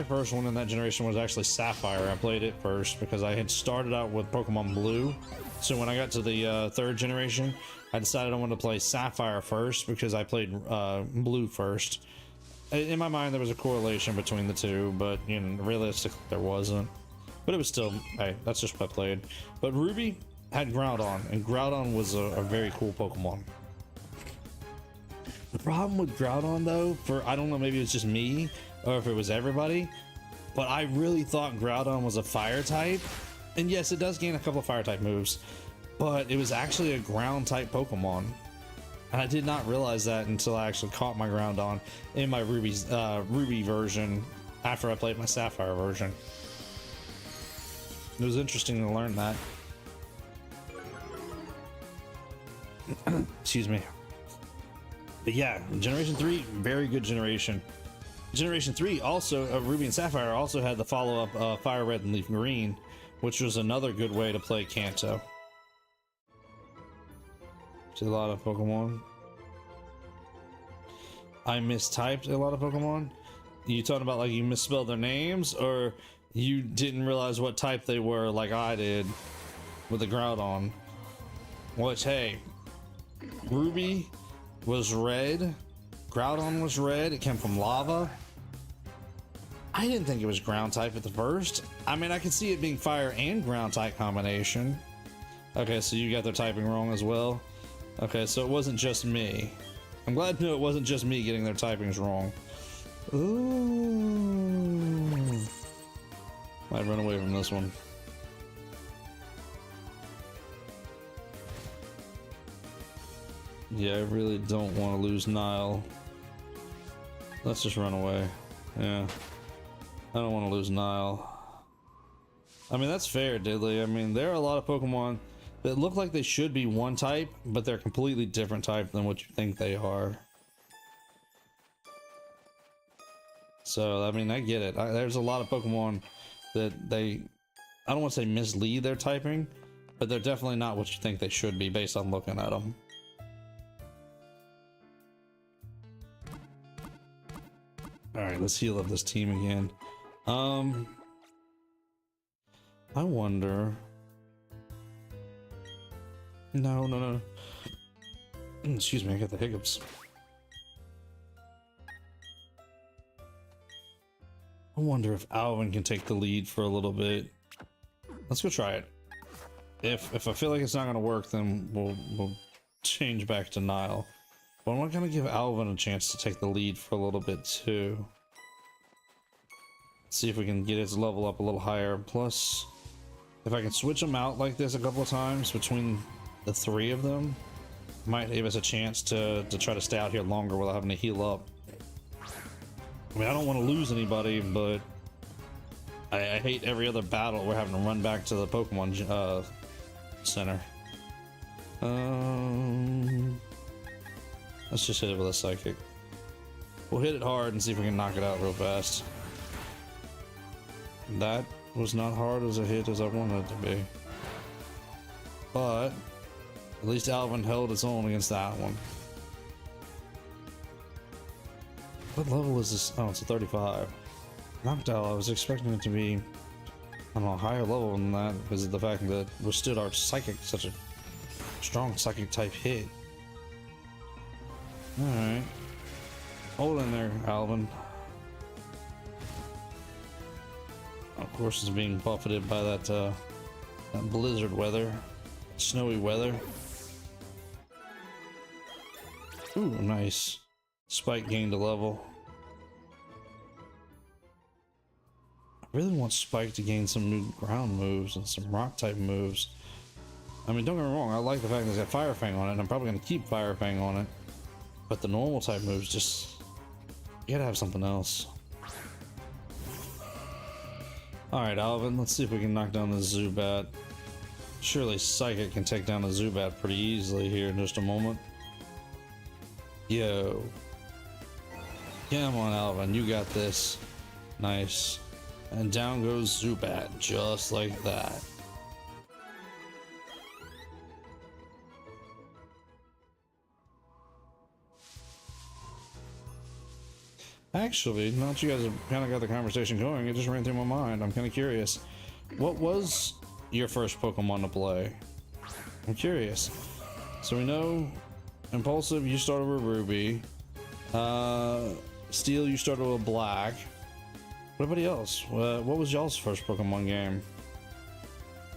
first one in that generation was actually Sapphire. I played it first because I had started out with Pokemon Blue. So when I got to the 3rd generation, I decided I wanted to play Sapphire first because I played Blue first. In my mind, there was a correlation between the 2, but you know, realistically, there wasn't. But it was still, hey, that's just what I played. But Ruby had Groudon, and Groudon was a very cool Pokemon. The problem with Groudon, though, I don't know, maybe it was just me, or if it was everybody, but I really thought Groudon was a fire type. And yes, it does gain a couple of fire type moves, but it was actually a ground type Pokemon. And I did not realize that until I actually caught my Groudon in my Ruby version after I played my Sapphire version. It was interesting to learn that. Excuse me. But yeah, Generation 3, very good generation. Generation 3 also, Ruby and Sapphire also had the follow-up Fire Red and Leaf Green, which was another good way to play Kanto. See a lot of Pokemon. I mistyped a lot of Pokemon. You talking about like you misspelled their names, or you didn't realize what type they were like I did with the Groudon? Which, hey, Ruby was red, Groudon was red, it came from lava. I didn't think it was ground type at the first. I mean, I could see it being fire and ground type combination. Okay, so you got their typing wrong as well. Okay, so it wasn't just me. I'm glad to know it wasn't just me getting their typings wrong. Ooh. Might run away from this one. Yeah, I really don't want to lose Nile. Let's just run away. Yeah. I don't want to lose Nile. I mean, that's fair, Diddley. I mean, there are a lot of Pokemon that look like they should be one type, but they're completely different type than what you think they are. So, I mean, I get it. There's a lot of Pokemon that I don't want to say mislead their typing, but they're definitely not what you think they should be based on looking at them. Alright, let's heal up this team again. I wonder... No. Excuse me, I got the hiccups. I wonder if Alvin can take the lead for a little bit. Let's go try it. If I feel like it's not gonna work, then we'll change back to Nile. But I'm gonna give Alvin a chance to take the lead for a little bit too. See if we can get his level up a little higher. Plus, if I can switch them out like this a couple of times between the three of them, might give us a chance to try to stay out here longer without having to heal up. I mean, I don't want to lose anybody, but I hate every other battle we're having to run back to the Pokemon Center. Let's just hit it with a Psychic. We'll hit it hard and see if we can knock it out real fast. That was not hard as a hit as I wanted it to be. But at least Alvin held its own against that one. What level is this? Oh, it's a 35. Noctowl, I was expecting it to be, I don't know, a higher level than that because of the fact that withstood our Psychic, such a strong Psychic type hit. Alright. Hold in there, Alvin. Of course, it's being buffeted by that blizzard weather, snowy weather. Ooh, nice. Spike gained a level. I really want Spike to gain some new ground moves and some rock type moves. I mean, don't get me wrong, I like the fact that it's got Fire Fang on it, and I'm probably going to keep Fire Fang on it. But the normal type moves, just, you gotta have something else. Alright, Alvin, let's see if we can knock down the Zubat. Surely Psychic can take down the Zubat pretty easily here in just a moment. Yo. Come on, Alvin, you got this. Nice. And down goes Zubat, just like that. Actually, now that you guys have kind of got the conversation going, it just ran through my mind. I'm kind of curious. What was your first Pokemon to play? I'm curious. So we know Impulsive, you started with Ruby. Steel, you started with Black. What anybody else? What was y'all's first Pokemon game?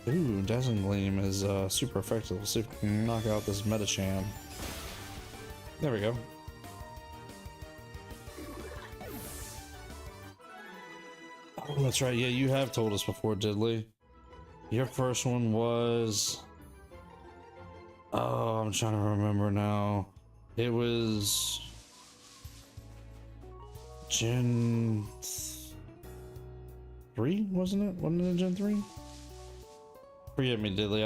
Ooh, Dazzling Gleam is super effective. Let's see if we can knock out this Medicham. There we go. Oh, that's right. Yeah, you have told us before, Diddley. Your first one was... Oh, I'm trying to remember now. It was... Gen 3, wasn't it? Wasn't it Gen 3? Forgive me, Diddley.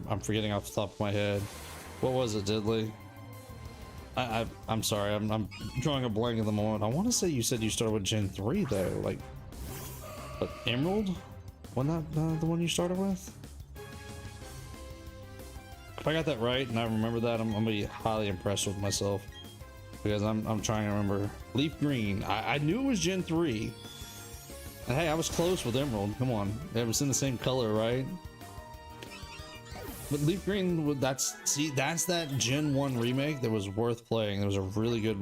I'm forgetting off the top of my head. What was it, Diddley? I'm sorry. I'm drawing a blank at the moment. I want to say you said you started with Gen 3 though. Like, but Emerald? Wasn't that the one you started with? If I got that right and I remember that, I'm gonna be highly impressed with myself because I'm trying to remember. Leaf Green. I knew it was Gen 3. And hey, I was close with Emerald. Come on, it was in the same color, right? But Leaf Green, that's that Gen 1 remake that was worth playing. There was a really good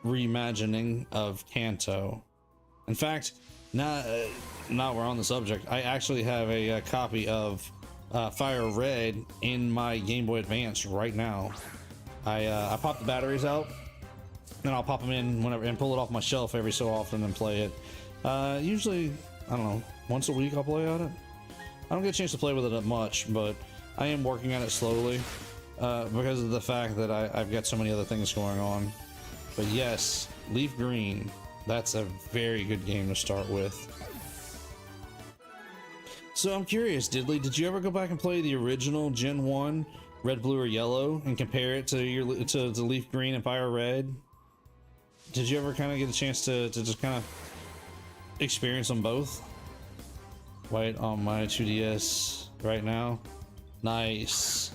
reimagining of Kanto. In fact, now we're on the subject, I actually have a copy of Fire Red in my Game Boy Advance right now. I pop the batteries out, and I'll pop them in whenever and pull it off my shelf every so often and play it. Usually, I don't know, once a week I'll play on it. I don't get a chance to play with it that much, but I am working on it slowly because of the fact that I've got so many other things going on. But yes, Leaf Green, that's a very good game to start with. So I'm curious, Diddley, did you ever go back and play the original Gen 1 Red, Blue, or Yellow and compare it to Leaf Green and Fire Red? Did you ever kind of get a chance to just kind of experience them both? Right on my 2DS right now. Nice.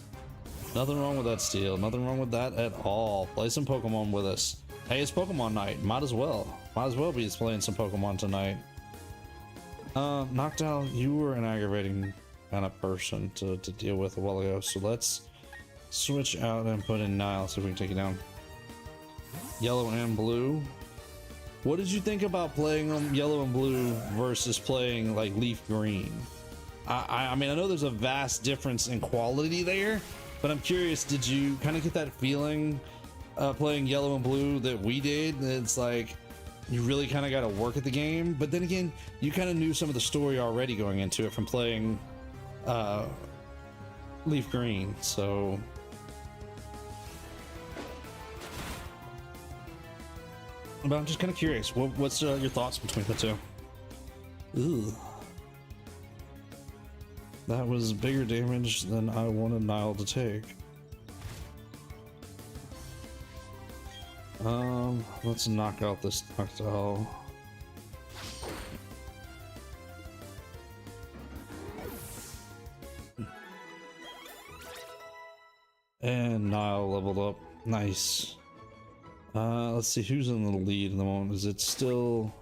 Nothing wrong with that, Steel. Nothing wrong with that at all. Play some Pokemon with us. Hey, it's Pokemon night. Might as well be playing some Pokemon tonight. Noctowl, you were an aggravating kind of person to deal with a while ago, so let's switch out and put in Nile, see if we can take it down. Yellow and Blue. What did you think about playing Yellow and Blue versus playing like Leaf Green? I mean, I know there's a vast difference in quality there, but I'm curious, did you kind of get that feeling playing Yellow and Blue that we did? It's like you really kind of got to work at the game, but then again, you kind of knew some of the story already going into it from playing Leaf Green, so. But I'm just kind of curious, what's your thoughts between the two? Ooh. That was bigger damage than I wanted Nile to take. Let's knock out this Noctowl. And Nile leveled up. Nice. Let's see who's in the lead at the moment. Is it still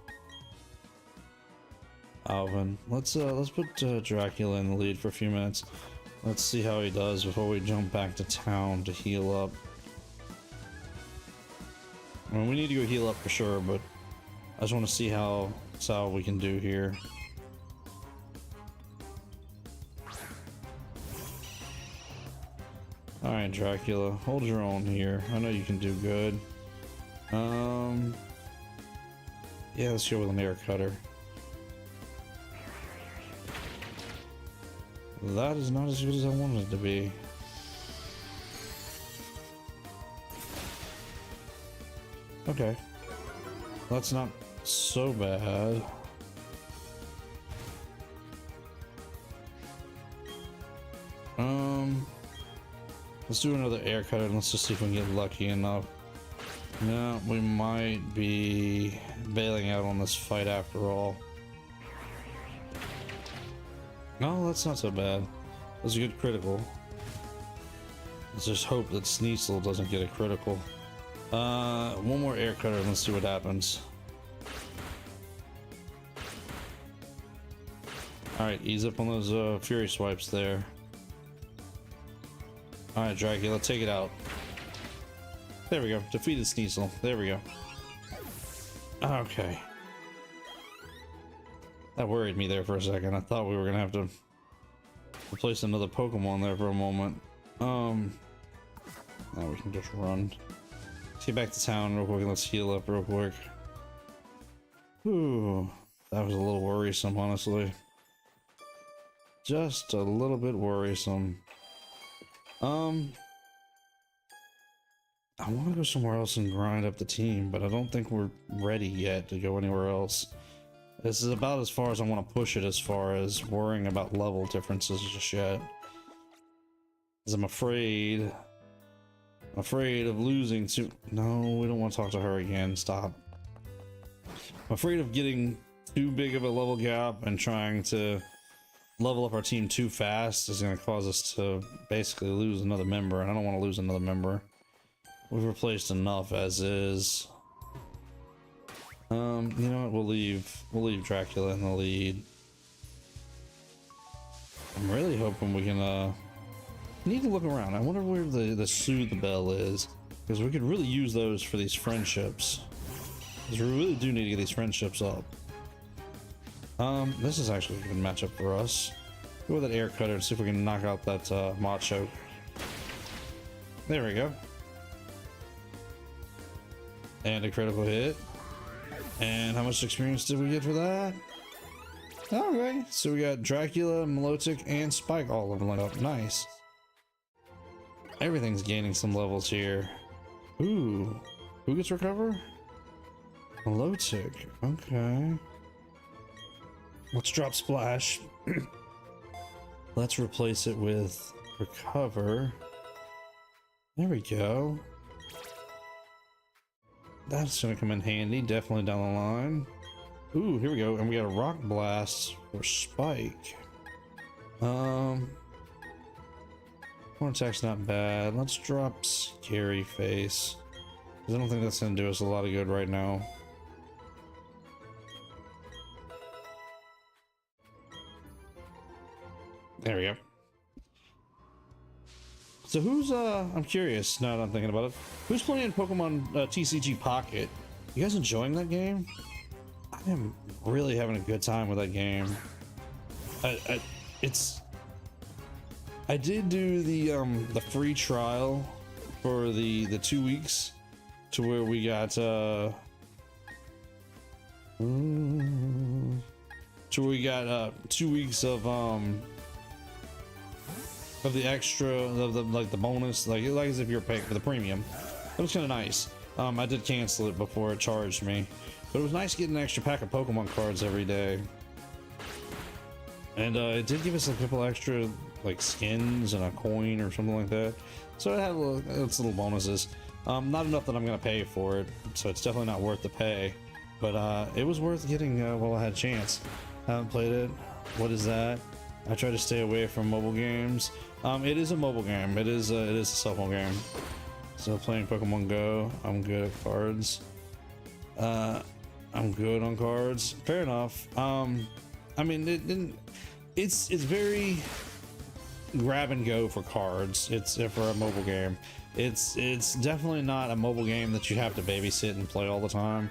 Alvin? Let's put Dracula in the lead for a few minutes. Let's see how he does before we jump back to town to heal up. I mean, we need to go heal up for sure, but I just want to see how we can do here. Alright, Dracula, hold your own here. I know you can do good. Yeah, let's go with an air cutter. That is not as good as I wanted it to be. Okay. That's not so bad. Let's do another air cutter and let's just see if we can get lucky enough. No, we might be bailing out on this fight after all. No, that's not so bad. That's a good critical. Let's just hope that Sneasel doesn't get a critical. One more air cutter and let's see what happens. Alright, ease up on those fury swipes there. Alright, Dracula, take it out. There we go. Defeated Sneasel. There we go. Okay. That worried me there for a second. I thought we were gonna have to replace another Pokemon there for a moment. Now we can just run. Let's get back to town real quick and let's heal up real quick. Whew. That was a little worrisome, honestly. Just a little bit worrisome. I want to go somewhere else and grind up the team, but I don't think we're ready yet to go anywhere else. This is about as far as I want to push it as far as worrying about level differences just yet. Because I'm afraid of losing to... No, we don't want to talk to her again. Stop. I'm afraid of getting too big of a level gap and trying to level up our team too fast is going to cause us to basically lose another member, and I don't want to lose another member. We've replaced enough as is. You know what? We'll leave Dracula in the lead. I'm really hoping we can need to look around. I wonder where the Soothe Bell is, because we could really use those for these friendships. Because we really do need to get these friendships up. This is actually a good matchup for us. Go with that air cutter and see if we can knock out that Machoke. There we go. And a critical hit. And how much experience did we get for that? Okay, so we got Dracula, Milotic, and Spike all leveling up. Nice. Everything's gaining some levels here. Ooh. Who gets recover? Milotic. Okay. Let's drop Splash. Let's replace it with Recover. There we go. That's gonna come in handy, definitely down the line. Ooh, here we go, and we got a Rock Blast for Spike. One attack's not bad. Let's drop Scary Face, because I don't think that's gonna do us a lot of good right now. There we go. So who's I'm curious now that I'm thinking about it. Who's playing Pokemon TCG Pocket? You guys enjoying that game? I am really having a good time with that game. I did do the free trial for the 2 weeks to where we got to where we got 2 weeks of the extra of the like the bonus, like as if you're paying for the premium. It was kind of nice. I did cancel it before it charged me, but it was nice getting an extra pack of Pokemon cards every day. And it did give us a couple extra like skins and a coin or something like that. So it had its little bonuses. Not enough that I'm gonna pay for it, so it's definitely not worth the pay. But it was worth getting while I had a chance. I haven't played it. What is that? I try to stay away from mobile games. It is a mobile game. It is a cell phone game. So playing Pokemon Go, I'm good at cards. I'm good on cards. Fair enough. I mean, it's very grab and go for cards. It's for a mobile game. It's definitely not a mobile game that you have to babysit and play all the time.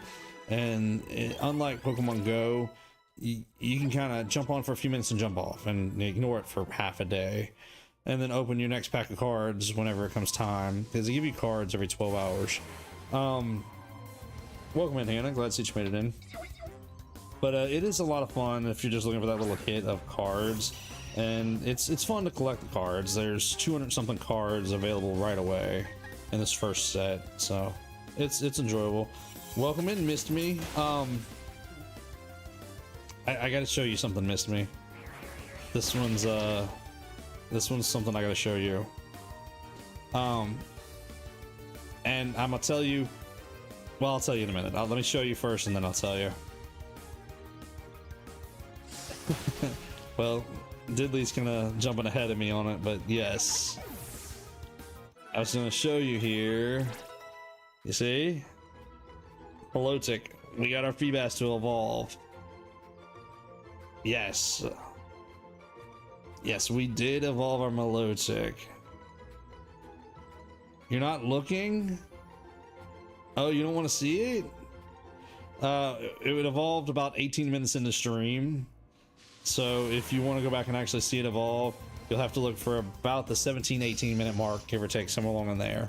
And unlike Pokemon Go, you can kind of jump on for a few minutes and jump off and ignore it for half a day, and then open your next pack of cards whenever it comes time, because they give you cards every 12 hours. Welcome in, Hannah. Glad to see you made it in. But it is a lot of fun if you're just looking for that little hit of cards, and it's fun to collect the cards. There's 200 something cards available right away in this first set, so it's enjoyable. Welcome in, Missed Me. I gotta show you something, Missed Me. This one's something I gotta show you. And I'm gonna tell you, well, I'll tell you in a minute. Let me show you first and then I'll tell you. Well, Diddley's kinda jumping ahead of me on it, but yes. I was gonna show you here. You see? Milotic. We got our Feebas to evolve. Yes. Yes, we did evolve our Milotic. You're not looking? Oh, you don't want to see it? It evolved about 18 minutes into stream. So if you want to go back and actually see it evolve, you'll have to look for about the 17-18 minute mark, give or take, somewhere along in there.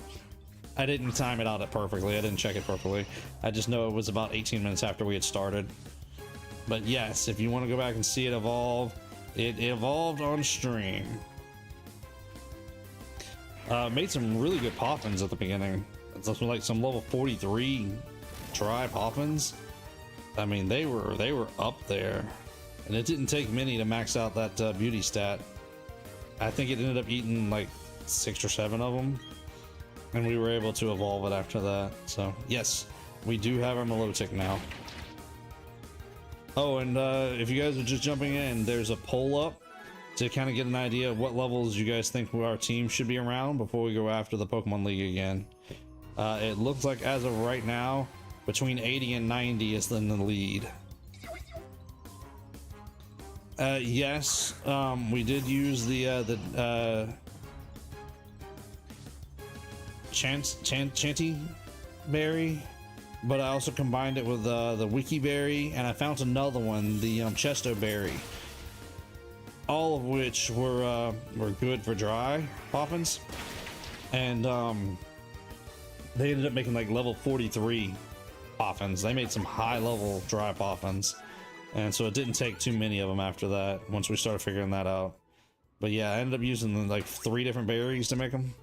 I didn't time it out perfectly. I didn't check it perfectly. I just know it was about 18 minutes after we had started. But yes, if you want to go back and see it evolve, it evolved on stream. Made some really good Poffins at the beginning. It's like some level 43 dry Poffins. I mean, they were up there, and it didn't take many to max out that beauty stat. I think it ended up eating like 6 or 7 of them, and we were able to evolve it after that. So yes, we do have our Milotic now. Oh, and if you guys are just jumping in, there's a poll up to kind of get an idea of what levels you guys think our team should be around before we go after the Pokemon League again. It looks like as of right now, between 80 and 90 is in the lead. Yes, we did use the Chanty Berry, but I also combined it with the Wiki Berry, and I found another one, the Chesto Berry. All of which were good for dry Poffins, and they ended up making like level 43 Poffins. They made some high level dry Poffins, and so it didn't take too many of them after that once we started figuring that out. But yeah, I ended up using like 3 different berries to make them.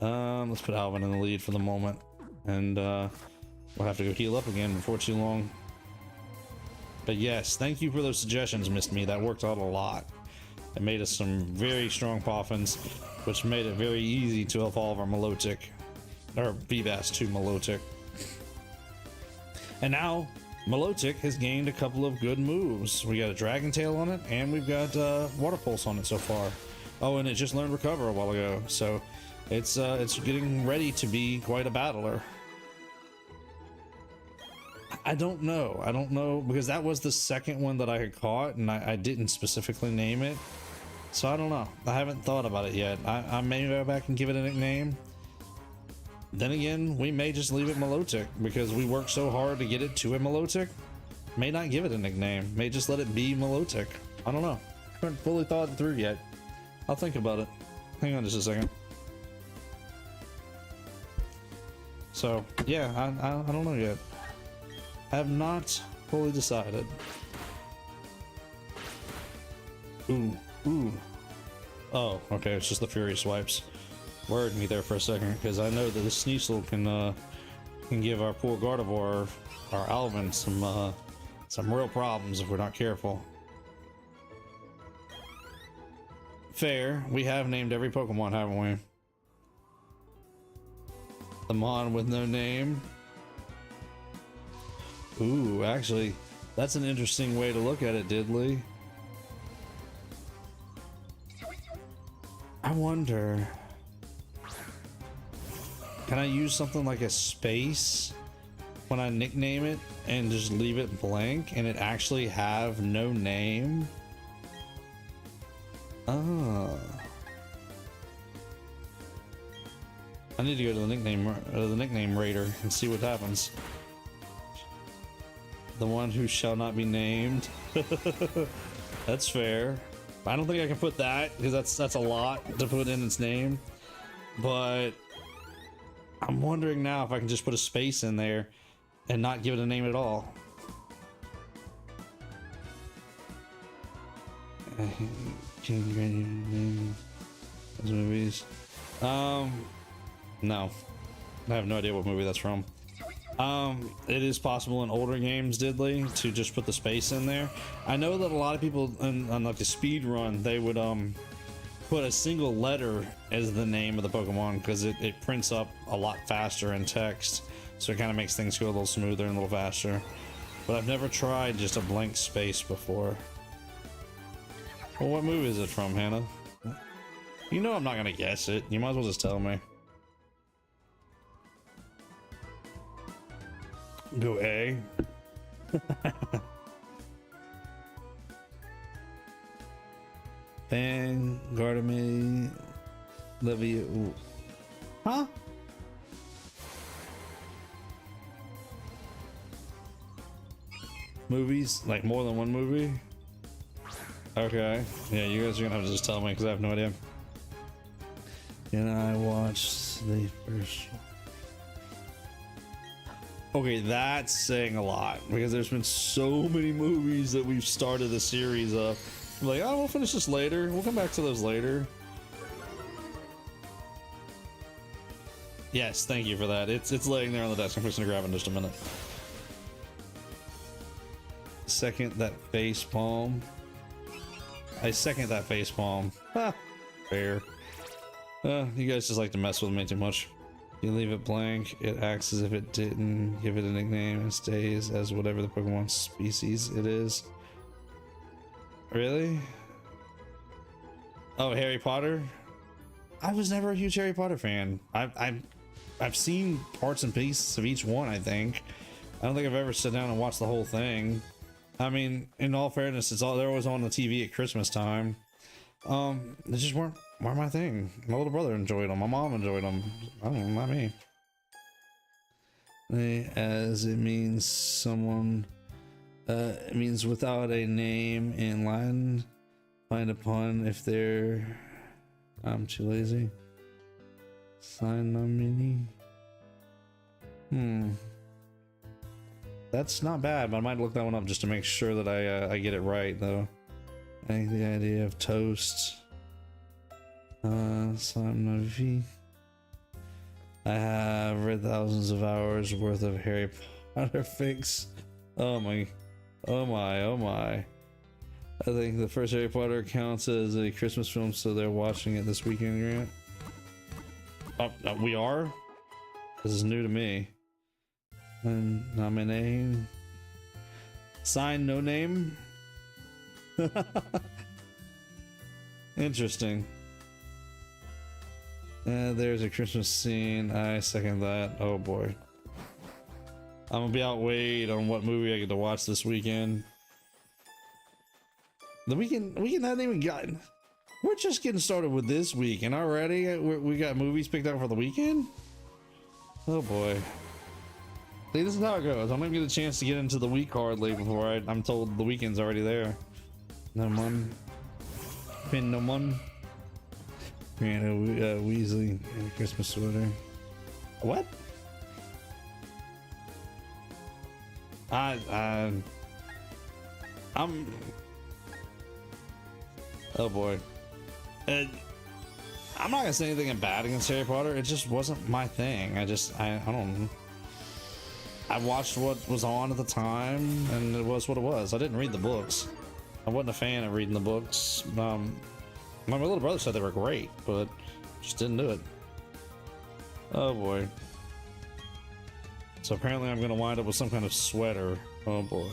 Let's put Alvin in the lead for the moment, and we'll have to go heal up again before too long. But yes, thank you for those suggestions, Missed Me. That worked out a lot. It made us some very strong Poffins, which made it very easy to evolve our Milotic, or Feebas to Milotic. And now Milotic has gained a couple of good moves. We got a Dragon Tail on it, and we've got Water Pulse on it so far. Oh, and it just learned Recover a while ago, so it's getting ready to be quite a battler. I don't know, because that was the second one that I had caught, and I didn't specifically name it, so I don't know. I haven't thought about it yet. I may go back and give it a nickname. Then again, we may just leave it Milotic, because we worked so hard to get it to a Milotic. May not give it a nickname, may just let it be Milotic. I don't know. haven't fully thought it through yet. I'll think about it. Hang on just a second. So yeah, I don't know yet. I have not fully decided. Ooh, ooh. Oh, okay, it's just the Fury swipes. Worried me there for a second, because I know that the Sneasel can give our poor Gardevoir, our Alvin, some real problems if we're not careful. Fair. We have named every Pokemon, haven't we? The Mon with no name. Ooh, actually, that's an interesting way to look at it, Diddley. I wonder, can I use something like a space when I nickname it and just leave it blank and it actually have no name? Oh. I need to go to the nickname raider and see what happens. The one who shall not be named. That's fair. I don't think I can put that because that's a lot to put in its name. But I'm wondering now if I can just put a space in there and not give it a name at all. Those movies. No. I have no idea what movie that's from. It is possible in older games, Diddley, to just put the space in there. I know that a lot of people on like the speed run, they would put a single letter as the name of the Pokemon because it prints up a lot faster in text, so it kind of makes things go a little smoother and a little faster. But I've never tried just a blank space before. Well, what movie is it from, Hannah? You know I'm not gonna guess it. You might as well just tell me. Go A. Bang, Gardevoir, Livia. Ooh. Huh? Movies? Like more than one movie? Okay. Yeah, you guys are gonna have to just tell me because I have no idea. And I watched the first. Okay, that's saying a lot because there's been so many movies that we've started a series of. I'm like, oh, we'll finish this later. We'll come back to those later. Yes, thank you for that. It's laying there on the desk. I'm just gonna grab it in just a minute. Second that face palm. I second that face palm. Ha! Fair. You guys just like to mess with me too much. You leave it blank, it acts as if it didn't give it a nickname and stays as whatever the Pokemon species it is. Really? Oh, Harry Potter? I was never a huge Harry Potter fan. I've seen parts and pieces of each one, I think. I don't think I've ever sat down and watched the whole thing. I mean, in all fairness, they're always on the TV at Christmas time. They just weren't my thing. My little brother enjoyed them. My mom enjoyed them. I don't know, not me. As it means someone, it means without a name in Latin. Find a pun if they're, I'm too lazy. Sign nomini. That's not bad, but I might look that one up just to make sure that I get it right, though. I think the idea of toast. Something. I have read thousands of hours worth of Harry Potter fics. Oh my. I think the first Harry Potter counts as a Christmas film, so they're watching it this weekend, Grant. Oh, we are? This is new to me. And nominate. Sign no name. Interesting. There's a Christmas scene. I second that. Oh boy. I'm gonna be outweighed on what movie I get to watch this weekend. The weekend hasn't even gotten. We're just getting started with this week, and already we got movies picked out for the weekend. Oh boy. See, this is how it goes. I'm gonna get a chance to get into the week hardly before I'm told the weekend's already there. No one. Pin no one. Weasley and Christmas sweater. What? I'm. Oh boy. I'm not gonna say anything bad against Harry Potter. It just wasn't my thing. I don't. I watched what was on at the time, and it was what it was. I didn't read the books. I wasn't a fan of reading the books. My little brother said they were great, but just didn't do it. Oh boy. So apparently I'm gonna wind up with some kind of sweater. Oh boy.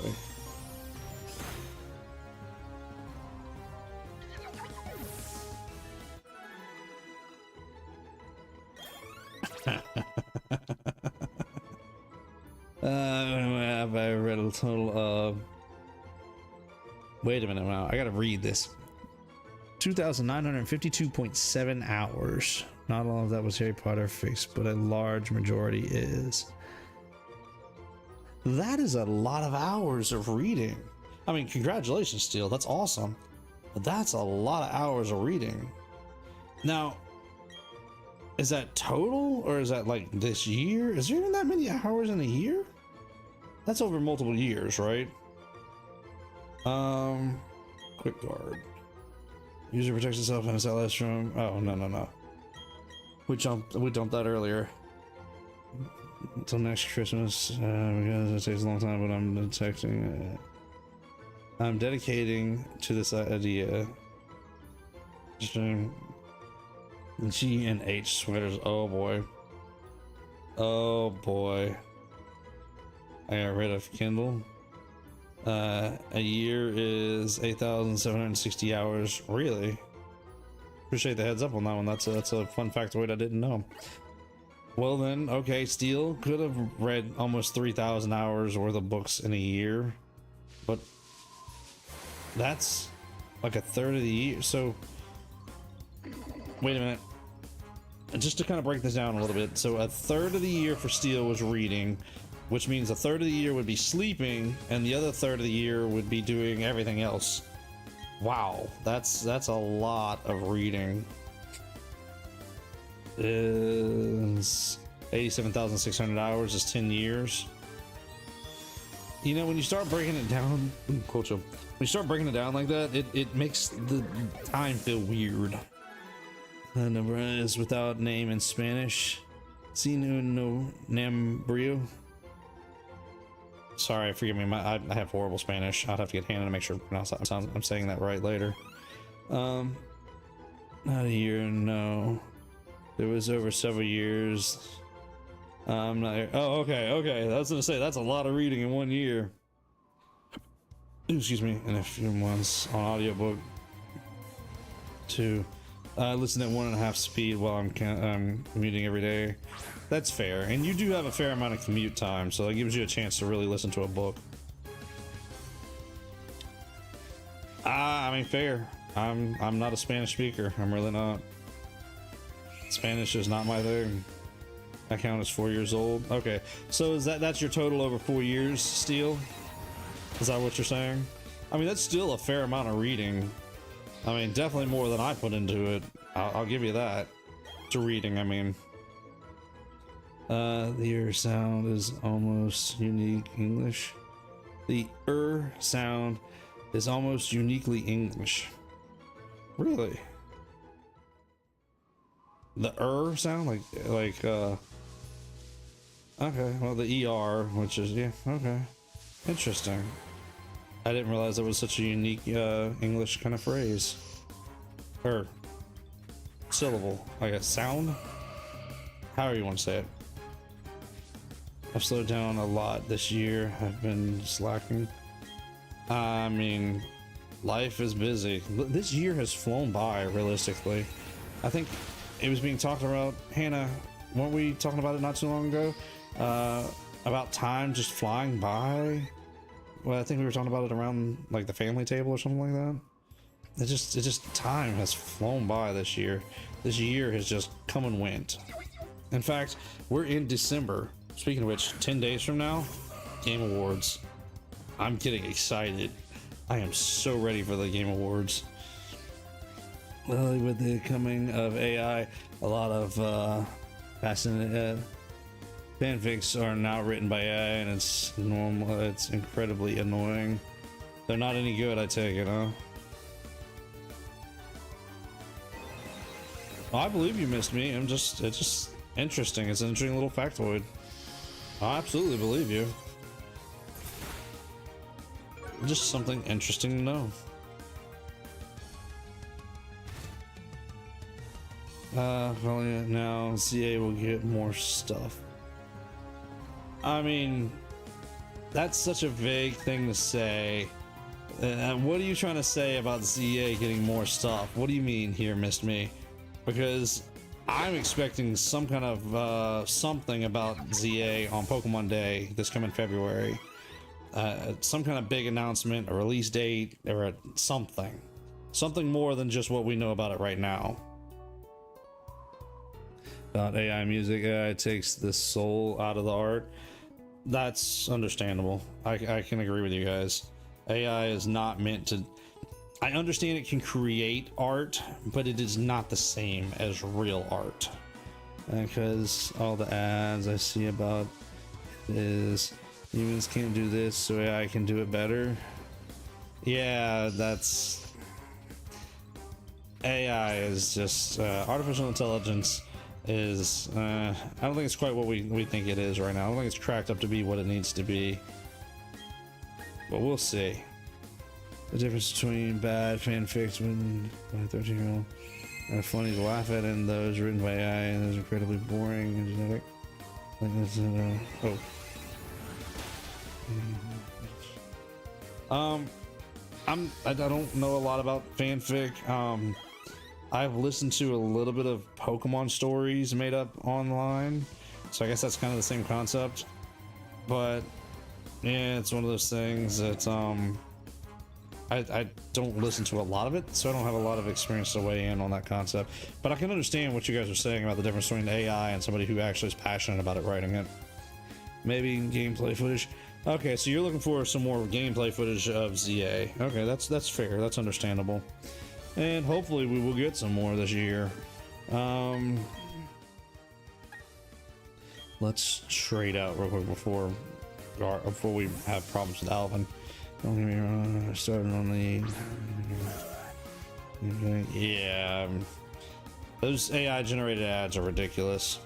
Have I read a total of... Wait a minute now, I gotta read this. 2,952.7 hours. Not all of that was Harry Potter fixed, but a large majority is. That is a lot of hours of reading. I mean, congratulations, Steel. That's awesome. But that's a lot of hours of reading. Now, is that total, or is that like this year? Is there even that many hours in a year? That's over multiple years, right? Quick guard. User protects itself in its allies from... Oh, no. We jumped that earlier. Until next Christmas, because it takes a long time, but I'm detecting... I'm dedicating to this idea. G and H sweaters. Oh boy. Oh boy. I got rid of Kindle. A year is 8,760 hours. Really? Appreciate the heads up on that one. That's a fun factoid I didn't know. Well then, okay, Steel could have read almost 3,000 hours worth of books in a year, but that's like a third of the year. So wait a minute. Just to kind of break this down a little bit. So a third of the year for Steel was reading, which means a third of the year would be sleeping, and the other third of the year would be doing everything else. Wow, that's a lot of reading. Is 87,600 hours is 10 years. You know, when you start breaking it down, when you start breaking it down like that, it makes the time feel weird. The number is without name in Spanish. Sinu no Nambrio. Sorry, forgive me. I have horrible Spanish. I'd have to get Hannah to make sure I'm saying that right later. Not a year, no. It was over several years. I'm not. Oh, okay. I was gonna say that's a lot of reading in 1 year. Excuse me. And a few months on audiobook. 2. I listen at 1.5 speed while I'm commuting every day. That's fair, and you do have a fair amount of commute time, so that gives you a chance to really listen to a book. I mean, fair. I'm not a Spanish speaker. I'm really not. Spanish is not my thing. I count as 4 years old. Okay, so is that's your total over 4 years, Steel? Is that what you're saying? I mean, that's still a fair amount of reading. I mean, definitely more than I put into it. I'll give you that. To reading, I mean. The sound is almost unique English. The sound is almost uniquely English. Really? The sound? Like okay, well the ER, which is, yeah, okay. Interesting. I didn't realize that was such a unique English kind of phrase. Or syllable. Like a sound? However you want to say it. I've slowed down a lot this year. I've been slacking. I mean, life is busy. This year has flown by, realistically. I think it was being talked about, Hannah, weren't we talking about it not too long ago? About time just flying by? Well, I think we were talking about it around like the family table or something like that. It just time has flown by this year. This year has just come and went. In fact, we're in December. Speaking of which, 10 days from now, Game Awards. I'm getting excited. I am so ready for the Game Awards. Well, with the coming of AI, a lot of fascinating fanfics are now written by AI, and it's normal. It's incredibly annoying. They're not any good, I take it, huh? Oh, I believe you missed me. It's just interesting. It's an interesting little factoid. I absolutely believe you. Just something interesting to know. Well, yeah, now ZA will get more stuff. I mean, that's such a vague thing to say. What are you trying to say about ZA getting more stuff? What do you mean here, missed me? Because I'm expecting some kind of something about ZA on Pokemon Day this coming February. Some kind of big announcement, a release date, or something more than just what we know about it right now. About AI music, AI takes the soul out of the art. That's understandable. I can agree with you guys. AI is not meant to. I understand it can create art, but it is not the same as real art. Because all the ads I see about is humans can't do this, so AI can do it better. Yeah, that's. AI is just artificial intelligence. Is I don't think it's quite what we think it is right now. I don't think it's cracked up to be what it needs to be, but we'll see. The difference between bad fanfics when by a 13-year-old are funny to laugh at, and those written by AI and those incredibly boring and genetic. Like that's I don't know a lot about fanfic. I've listened to a little bit of Pokemon stories made up online, so I guess that's kind of the same concept. But yeah, it's one of those things that I don't listen to a lot of it, so I don't have a lot of experience to weigh in on that concept. But I can understand what you guys are saying about the difference between AI and somebody who actually is passionate about it writing it. Maybe gameplay footage. Okay, so you're looking for some more gameplay footage of ZA. Okay, that's fair. That's understandable. And hopefully we will get some more this year. Let's trade out real quick before we have problems with Alvin. Don't get me wrong, I started on the... Yeah. Those AI generated ads are ridiculous.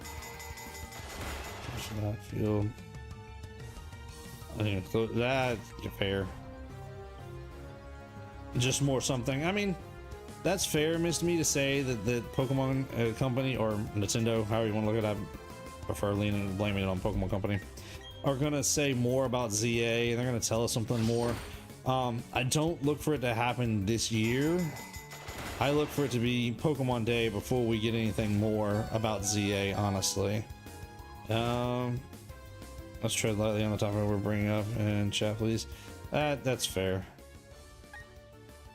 That field. I didn't close that. Fair. Just more something. I mean, that's fair, missed me to say that the Pokemon company or Nintendo, however you want to look at it, I prefer blaming it on Pokemon company, are gonna say more about ZA and they're gonna tell us something more. I don't look for it to happen this year. I look for it to be Pokemon Day before we get anything more about ZA, honestly. Let's tread lightly on the topic we're bringing up in chat, please. That's fair.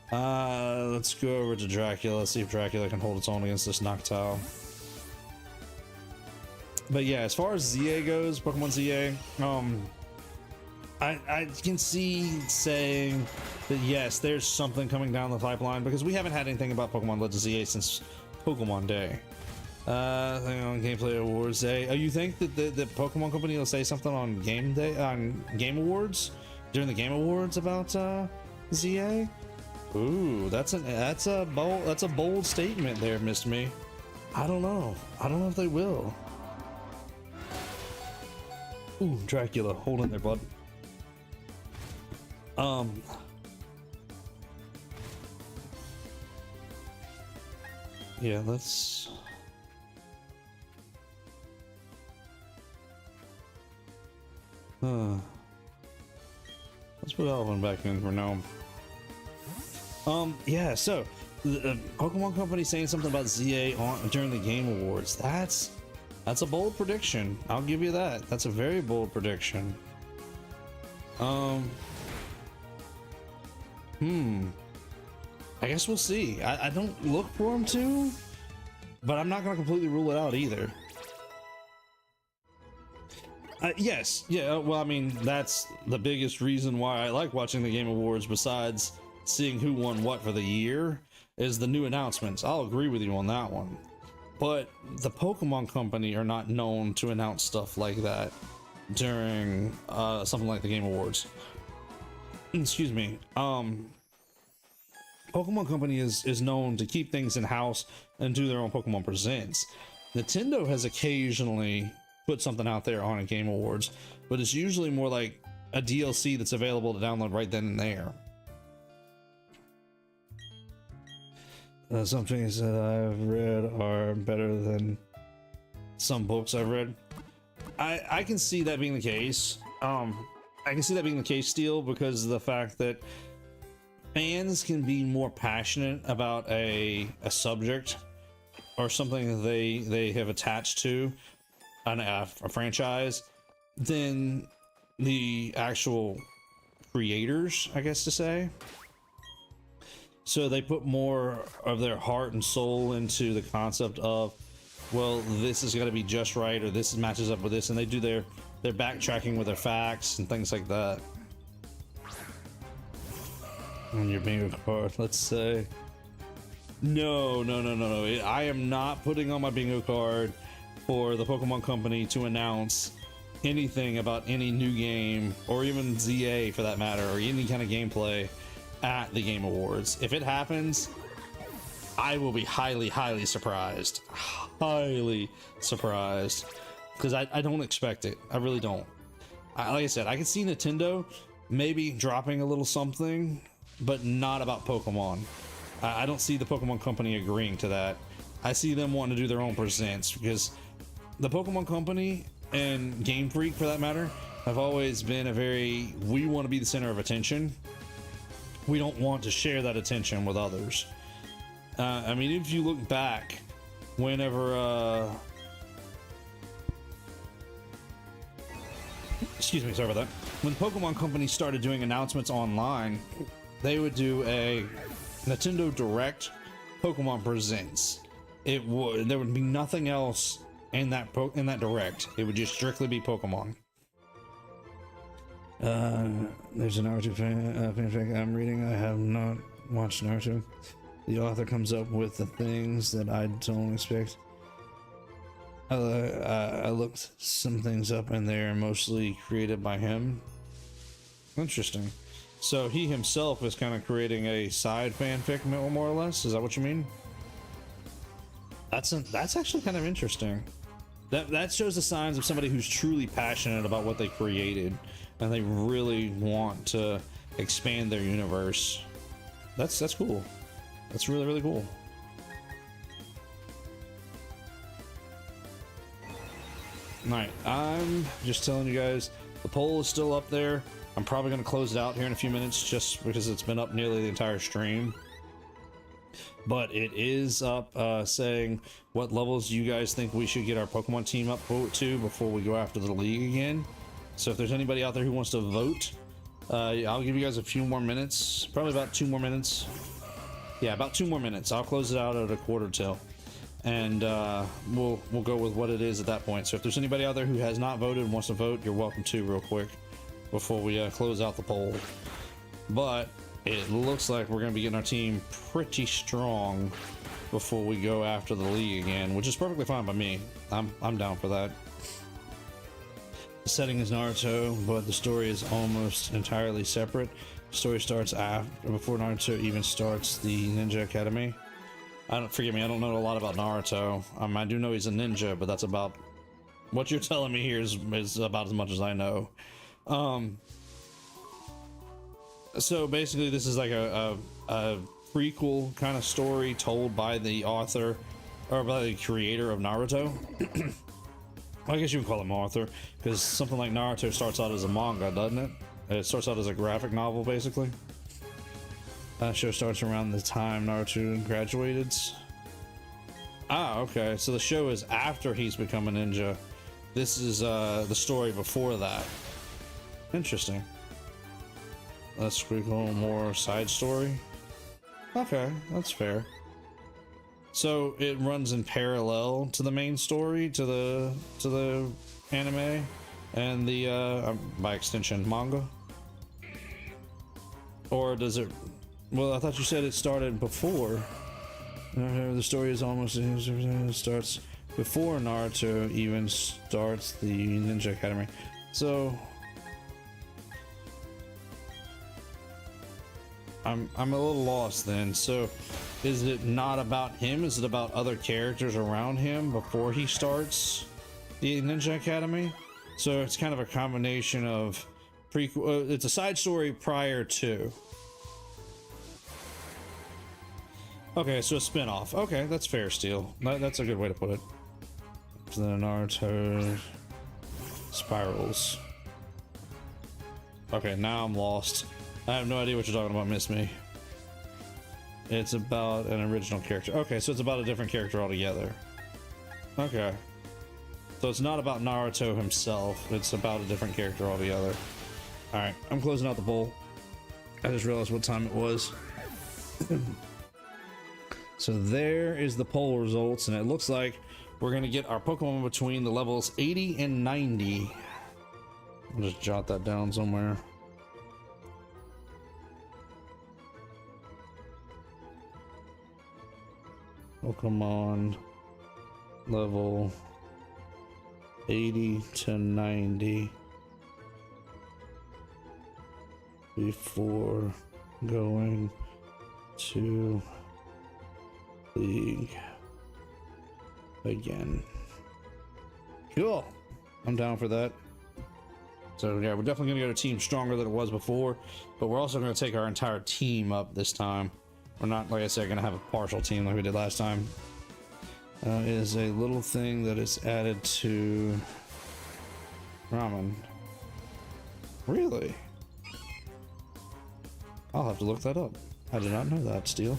Let's go over to Dracula. Let's see if Dracula can hold its own against this Noctowl. But yeah, as far as ZA goes, Pokemon ZA, I can see saying that yes, there's something coming down the pipeline because we haven't had anything about Pokemon Legends ZA since Pokemon Day. Thing on Gameplay Awards Day. You think that the Pokemon Company will say something on Game Day, on Game Awards, during the Game Awards about ZA? Ooh, that's a bold statement there, missed me. I don't know if they will. Ooh, Dracula, hold in there, bud. Yeah, let's put Alvin back in for now. Yeah, so the Pokemon Company saying something about ZA during the Game Awards. That's a bold prediction. I'll give you that. That's a very bold prediction. I guess we'll see. I don't look for them to, but I'm not gonna completely rule it out either. Yes, yeah, well, I mean, that's the biggest reason why I like watching the Game Awards, besides seeing who won what for the year, is the new announcements. I'll agree with you on that one. But the Pokemon Company are not known to announce stuff like that during something like the Game Awards. Excuse me. Pokemon Company is known to keep things in-house and do their own Pokemon Presents. Nintendo has occasionally put something out there on a Game Awards, but it's usually more like a DLC that's available to download right then and there. Some things that I've read are better than some books I've read. I can see that being the case. I can see that being the case, Steel, because of the fact that fans can be more passionate about a subject or something that they have attached to a franchise than the actual creators, I guess to say. So they put more of their heart and soul into the concept of, well, this is going to be just right, or this matches up with this, and they do their backtracking with their facts and things like that. On your bingo card, let's say. No. I am not putting on my bingo card for the Pokemon Company to announce anything about any new game, or even ZA for that matter, or any kind of gameplay at the Game Awards. If it happens, I will be highly surprised. Highly surprised. Because I don't expect it. I really don't. Like I said, I can see Nintendo maybe dropping a little something, but not about Pokemon. I don't see the Pokemon Company agreeing to that. I see them wanting to do their own presents, because the Pokemon Company and Game Freak, for that matter, have always been we want to be the center of attention. We don't want to share that attention with others. I mean, if you look back, whenever excuse me, sorry about that. When Pokemon Company started doing announcements online, they would do a Nintendo Direct Pokemon Presents. There would be nothing else in that Direct. It would just strictly be Pokemon. There's a Naruto fanfic I'm reading. I have not watched Naruto. The author comes up with the things that I don't expect. I looked some things up, and they're mostly created by him. Interesting. So he himself is kind of creating a side fanfic, more or less. Is that what you mean? That's actually kind of interesting. That shows the signs of somebody who's truly passionate about what they created, and they really want to expand their universe. That's cool. That's really cool. Alright, I'm just telling you guys, the poll is still up there. I'm probably going to close it out here in a few minutes, just because it's been up nearly the entire stream. But it is up saying what levels you guys think we should get our Pokemon team up to before we go after the league again. So if there's anybody out there who wants to vote, I'll give you guys a few more minutes, probably about 2 more minutes. Yeah, about 2 more minutes. I'll close it out at a quarter till, and we'll go with what it is at that point. So if there's anybody out there who has not voted and wants to vote, you're welcome to, real quick, before we close out the poll. But it looks like we're going to be getting our team pretty strong before we go after the league again, which is perfectly fine by me. I'm down for that. The setting is Naruto, but the story is almost entirely separate. The story starts before Naruto even starts the Ninja Academy. Forgive me, I don't know a lot about Naruto. I do know he's a ninja, but that's about what you're telling me here is about as much as I know. So basically, this is like a prequel kind of story told by the author, or by the creator of Naruto. I guess you would call him author, because something like Naruto starts out as a manga, doesn't it? It starts out as a graphic novel, basically. Show starts around the time Naruto graduated. Ah, okay. So the show is after he's become a ninja. This is the story before that. Interesting. That's pretty cool. More side story. Okay, that's fair. So it runs in parallel to the main story, to the anime, and the by extension manga. Or does it? Well, I thought you said it started before. The story is almost starts before Naruto even starts the Ninja Academy. So I'm a little lost then. So is it not about him? Is it about other characters around him before he starts the Ninja Academy? So it's kind of a combination of prequel. It's a side story prior to. Okay, so a spin-off. Okay, that's fair, Steel. That's a good way to put it. The Naruto spirals. Okay, now I'm lost. I have no idea what you're talking about, Miss Me. It's about an original character. Okay, so it's about a different character altogether. Okay. So it's not about Naruto himself. It's about a different character altogether. Alright, I'm closing out the bowl. I just realized what time it was. So there is the poll results, and it looks like we're gonna get our Pokemon between the levels 80 and 90. I'll just jot that down somewhere. Pokemon level 80 to 90 before going to league again. Cool. I'm down for that. So yeah, we're definitely gonna get a team stronger than it was before, but we're also gonna take our entire team up this time. We're not, like I said, gonna have a partial team like we did last time. Is a little thing that is added to ramen. Really? I'll have to look that up. I did not know that, Steel.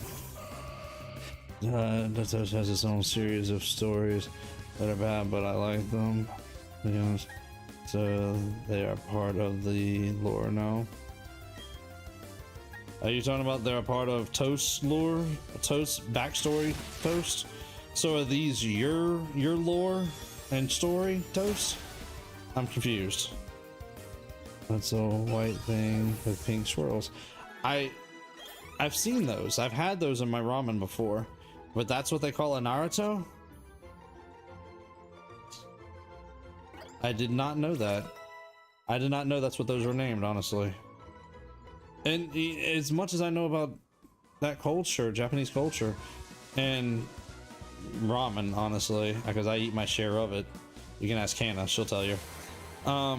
That has its own series of stories that are bad, but I like them because so they are part of the lore now. Are you talking about they're a part of Toast's lore? Toast's backstory, Toast? So are these your lore and story, Toast? I'm confused. That's a white thing with pink swirls. I've seen those. I've had those in my ramen before. But that's what they call a Naruto? I did not know that. I did not know that's what those were named, honestly. And as much as I know about that culture, Japanese culture, and ramen, honestly, because I eat my share of it. You can ask Hannah, she'll tell you. I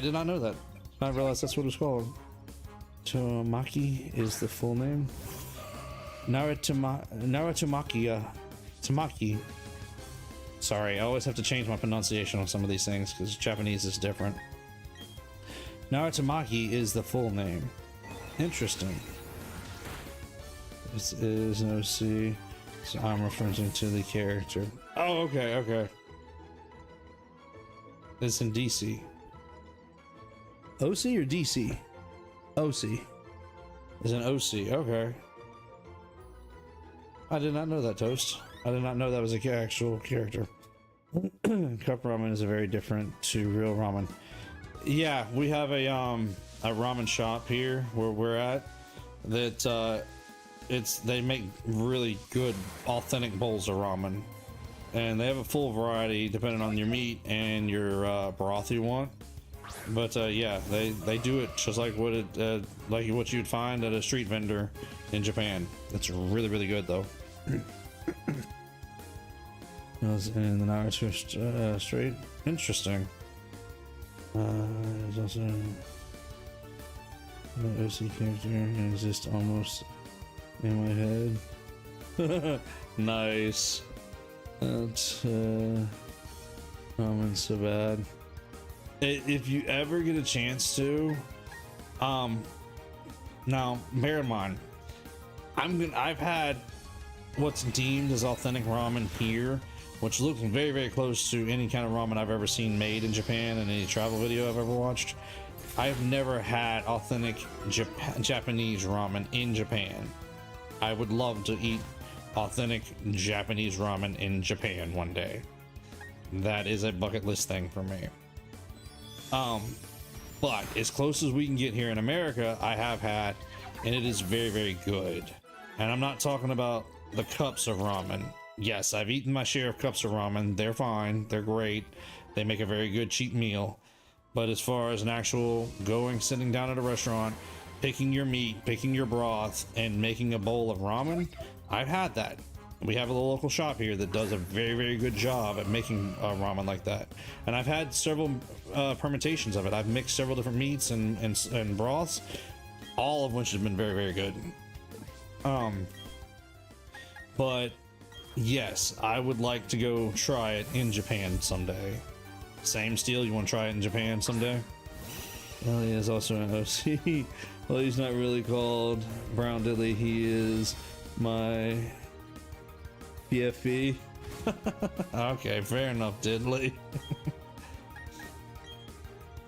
did not know that. I realized that's what it's called. Tamaki is the full name. Tamaki. Sorry, I always have to change my pronunciation on some of these things because Japanese is different. Narutomaki is the full name. Interesting. This is an OC, so I'm referring to the character. Oh, okay, okay. It's in DC. OC or DC? OC. It's an OC, okay. I did not know that, Toast. I did not know that was an actual character. Cup ramen is a very different to real ramen. Yeah, we have a ramen shop here where we're at that they make really good authentic bowls of ramen, and they have a full variety depending on your meat and your broth you want. But yeah, they do it just like what you'd find at a street vendor in Japan. It's really good though. And the Naruto straight. Interesting. There's also an OC character and it's just almost in my head. Nice. That's not so bad. If you ever get a chance to, now bear in mind, I've had what's deemed as authentic ramen here, which looks very close to any kind of ramen I've ever seen made in Japan in any travel video I've ever watched. I've never had authentic Japanese ramen in Japan. I would love to eat authentic Japanese ramen in Japan one day. That is a bucket list thing for me. But as close as we can get here in America, I have had, and it is very good. And I'm not talking about the cups of ramen. Yes, I've eaten my share of cups of ramen. They're fine. They're great. They make a very good cheap meal. But as far as an actual going, sitting down at a restaurant, picking your meat, picking your broth, and making a bowl of ramen, I've had that. We have a local shop here that does a very, very good job at making ramen like that. And I've had several permutations of it. I've mixed several different meats and broths, all of which have been very, very good. But yes, I would like to go try it in Japan someday. Same steel, you want to try it in Japan someday? Ellie is also an OC. Well, he's not really called Brown Diddley. He is my PFP. Okay, fair enough, Diddley.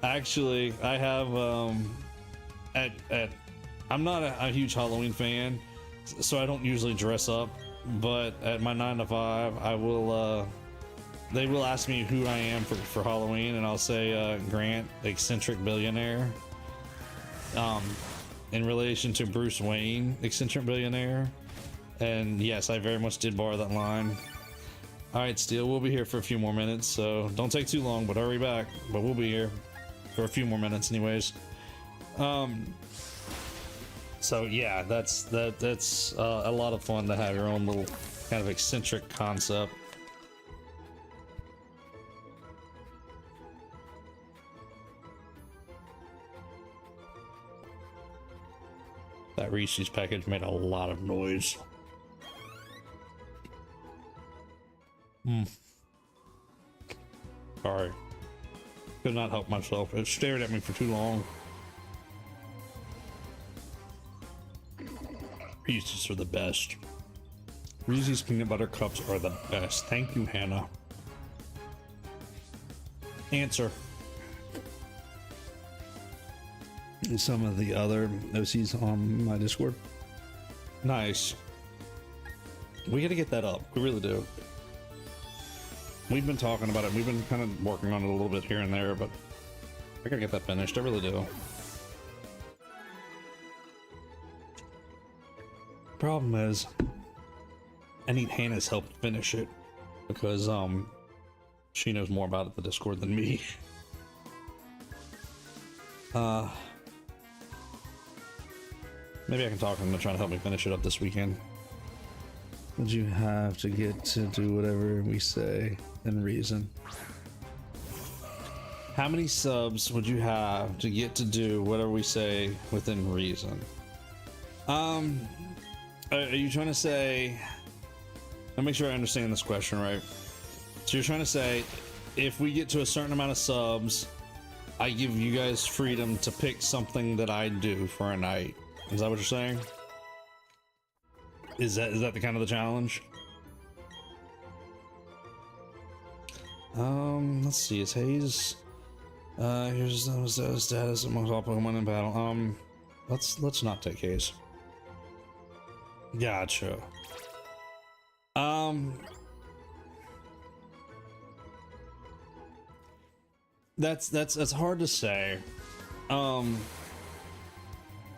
Actually, I have I'm not a huge Halloween fan, so I don't usually dress up, but at my 9 to 5 I will they will ask me who I am for Halloween, and I'll say Grant, eccentric billionaire, in relation to Bruce Wayne, eccentric billionaire. And yes, I very much did borrow that line. All right, Steel, we'll be here for a few more minutes, so don't take too long, but hurry back. But we'll be here for a few more minutes anyways. So yeah, that's a lot of fun to have your own little kind of eccentric concept. That Reese's package made a lot of noise. Sorry. Could not help myself. It stared at me for too long. Reese's are the best. Reese's peanut butter cups are the best. Thank you, Hannah. Answer. And some of the other OCs on my Discord. Nice. We gotta get that up. We really do. We've been talking about it. We've been kind of working on it a little bit here and there, but I gotta get that finished. I really do. Problem is, I need Hannah's help to finish it because she knows more about it, the Discord, than me. Maybe I can talk to him to try to help me finish it up this weekend. Would you have to get to do whatever we say in reason? How many subs would you have to get to do whatever we say within reason? Are you trying to say, let me make sure I understand this question right. So you're trying to say, if we get to a certain amount of subs, I give you guys freedom to pick something that I do for a night. Is that what you're saying? Is that the kind of the challenge? Let's see. It's Hayes. Here's the status amongst all Pokemon in battle. Let's not take Hayes. Gotcha. That's hard to say.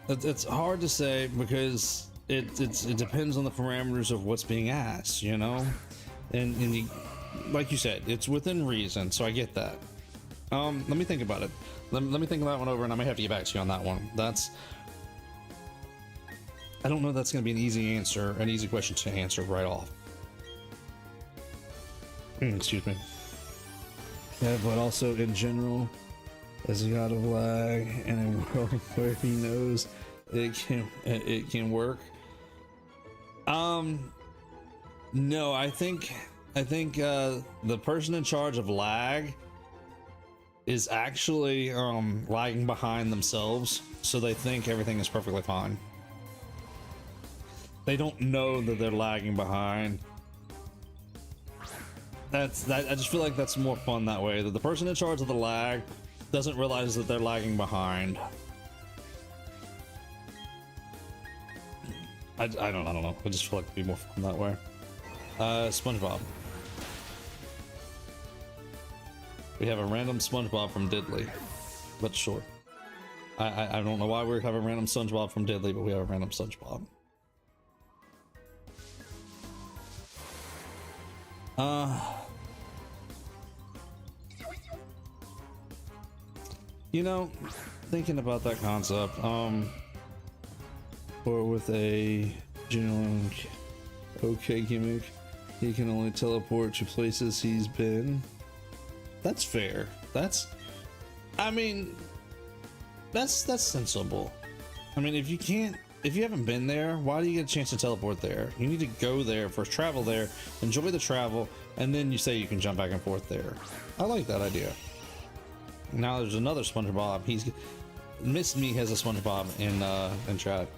It's hard to say because it depends on the parameters of what's being asked, you know, and like you said, it's within reason, so I get that. Let me think about it. Let me think of that one over, and I may have to get back to you on that one. I don't know if that's going to be an easy answer, an easy question to answer right off. Excuse me. Yeah, but also in general, as a god of lag and a world where he knows it can work. No, I think the person in charge of lag is actually lagging behind themselves, so they think everything is perfectly fine. They don't know that they're lagging behind. I just feel like that's more fun that way, that the person in charge of the lag doesn't realize that they're lagging behind. I don't know. I just feel like it'd be more fun that way. SpongeBob. We have a random SpongeBob from Diddley, but sure. I don't know why we have a random SpongeBob from Diddley, but we have a random SpongeBob. Uh, you know, thinking about that concept, or with a genuine okay gimmick, he can only teleport to places he's been. That's fair. I mean, that's sensible. I mean, if you haven't been there, why do you get a chance to teleport there? You need to go there first, travel there, enjoy the travel, and then you say you can jump back and forth there. I like that idea. Now there's another SpongeBob. He's Miss Me has a SpongeBob in chat.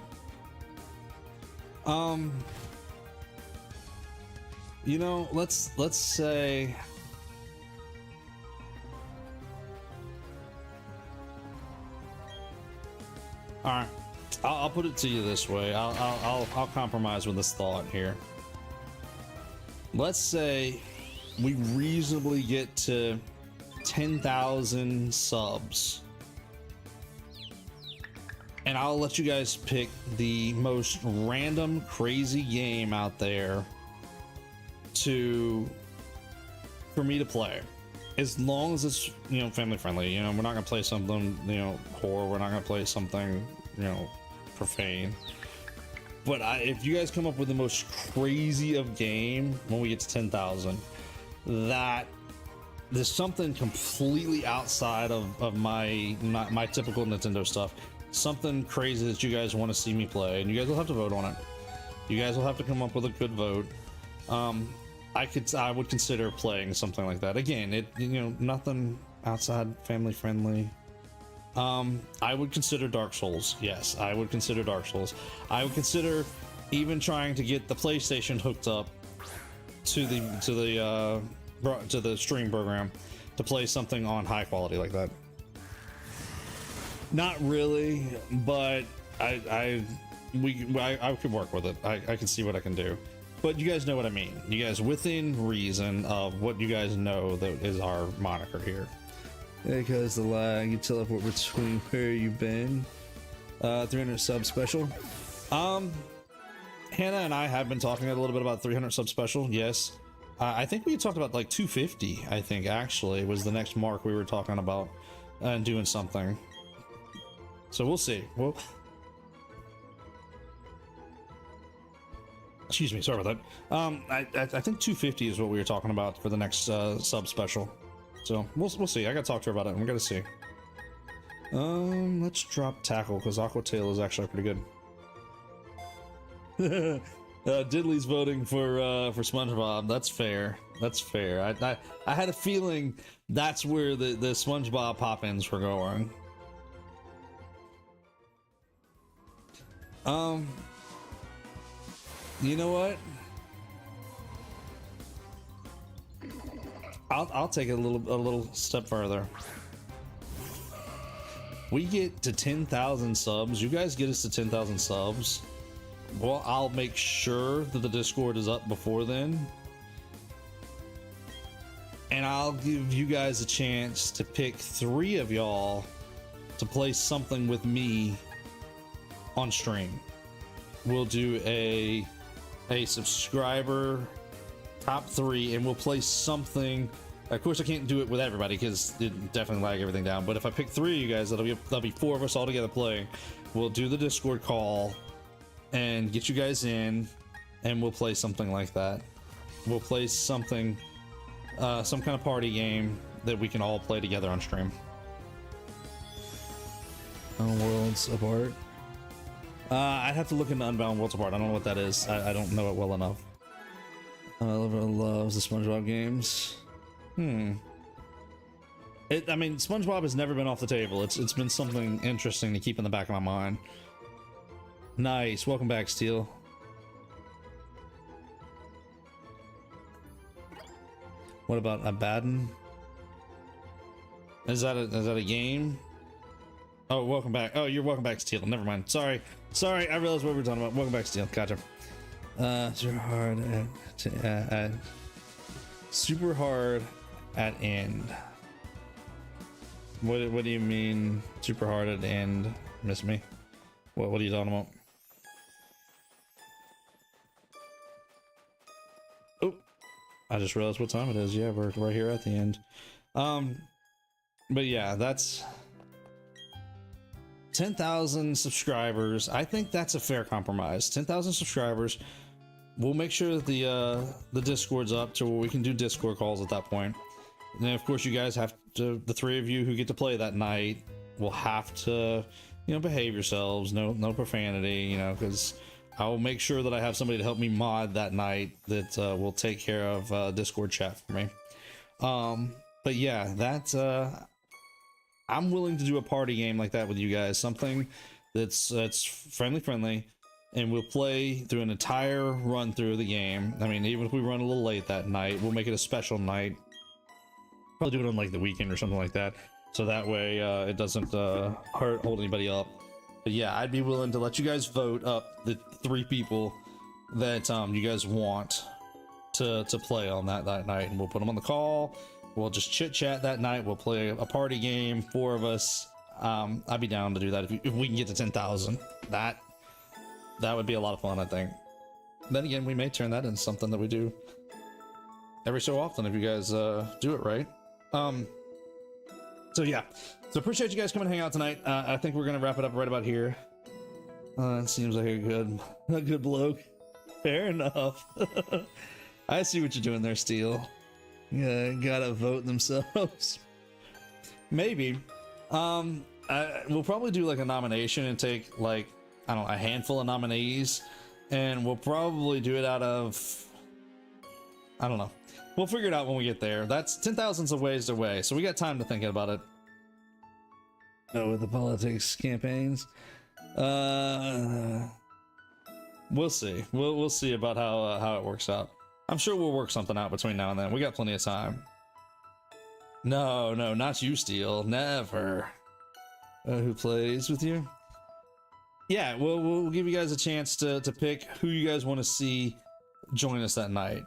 You know, let's say. All right, I'll put it to you this way. I'll compromise with this thought here. Let's say we reasonably get to 10,000 subs, and I'll let you guys pick the most random, crazy game out there for me to play. As long as it's, you know, family friendly. You know, we're not gonna play something, you know, horror. We're not gonna play something, you know, profane. But if you guys come up with the most crazy of game when we get to 10,000, that there's something completely outside of my typical Nintendo stuff, something crazy that you guys want to see me play, and you guys will have to vote on it. You guys will have to come up with a good vote. I would consider playing something like that. Again, you know, nothing outside family friendly. I would consider Dark Souls. Yes, I would consider Dark Souls. I would consider even trying to get the PlayStation hooked up to the stream program to play something on high quality like that. Not really, but I could work with it. I can see what I can do. But you guys know what I mean. You guys within reason of what you guys know that is our moniker here. Because the lag, you teleport between where you've been. 300 sub special. Hannah and I have been talking a little bit about 300 sub special. Yes. I think we talked about like 250. I think actually was the next mark we were talking about and doing something. So we'll see. Well, excuse me, sorry about that. I think 250 is what we were talking about for the next sub special. So we'll see. I gotta talk to her about it. We gotta see. Let's drop tackle because Aqua Tail is actually pretty good. Diddley's voting for SpongeBob. That's fair. That's fair. I had a feeling that's where the SpongeBob pop-ins were going. You know what? I'll take it a little step further. We get to 10,000 subs. You guys get us to 10,000 subs. Well, I'll make sure that the Discord is up before then. And I'll give you guys a chance to pick 3 of y'all to play something with me on stream. We'll do a subscriber top 3 and we'll play something. Of course I can't do it with everybody because it definitely lag everything down, but if I pick 3 of you guys, that'll be 4 of us all together playing. We'll do the Discord call and get you guys in and we'll play something like that. We'll play something, some kind of party game that we can all play together on stream. Worlds Apart. I'd have to look into Unbound Worlds Apart. I don't know what that is. I don't know it well enough. Everyone loves the SpongeBob games. I mean, SpongeBob has never been off the table. It's been something interesting to keep in the back of my mind. Nice. Welcome back, Steel. What about Abaddon? Is that a game? Oh, welcome back. Oh, you're welcome back, Steel. Never mind. Sorry, I realized what we were talking about. Welcome back, Steel. Gotcha. Super hard at end. What do you mean super hard at end? Miss me? What are you talking about? Oh, I just realized what time it is. Yeah, we're right here at the end. But yeah, that's 10,000 subscribers. I think that's a fair compromise. 10,000 subscribers. We'll make sure that the Discord's up to where we can do Discord calls at that point. And then of course you guys have to, the three of you who get to play that night will have to, you know, behave yourselves. No profanity, you know, because I will make sure that I have somebody to help me mod that night that will take care of Discord chat for me. But yeah, that's I'm willing to do a party game like that with you guys, something that's friendly, and we'll play through an entire run through of the game. I mean, even if we run a little late that night, we'll make it a special night. Probably do it on like the weekend or something like that, so that way it doesn't hold anybody up. But yeah, I'd be willing to let you guys vote up the 3 people that you guys want to play on that night, and we'll put them on the call. We'll just chit chat that night. We'll play a party game, 4 of us. I'd be down to do that if we can get to 10,000. That would be a lot of fun, I think. Then again, we may turn that into something that we do every so often if you guys do it right. So yeah, so appreciate you guys coming to hang out tonight. I think we're gonna wrap it up right about here. It seems like a good bloke. Fair enough. I see what you're doing there, Steel. Yeah, gotta vote themselves. Maybe. We'll probably do like a nomination and take like, I don't know, a handful of nominees, and we'll probably do it out of, I don't know. We'll figure it out when we get there. That's 10,000's a ways away, so we got time to think about it. Oh, with the politics campaigns, we'll see. We'll see about how it works out. I'm sure we'll work something out between now and then. We got plenty of time. No, not you, Steel. Never. Who plays with you? Yeah, we'll give you guys a chance to pick who you guys want to see join us that night.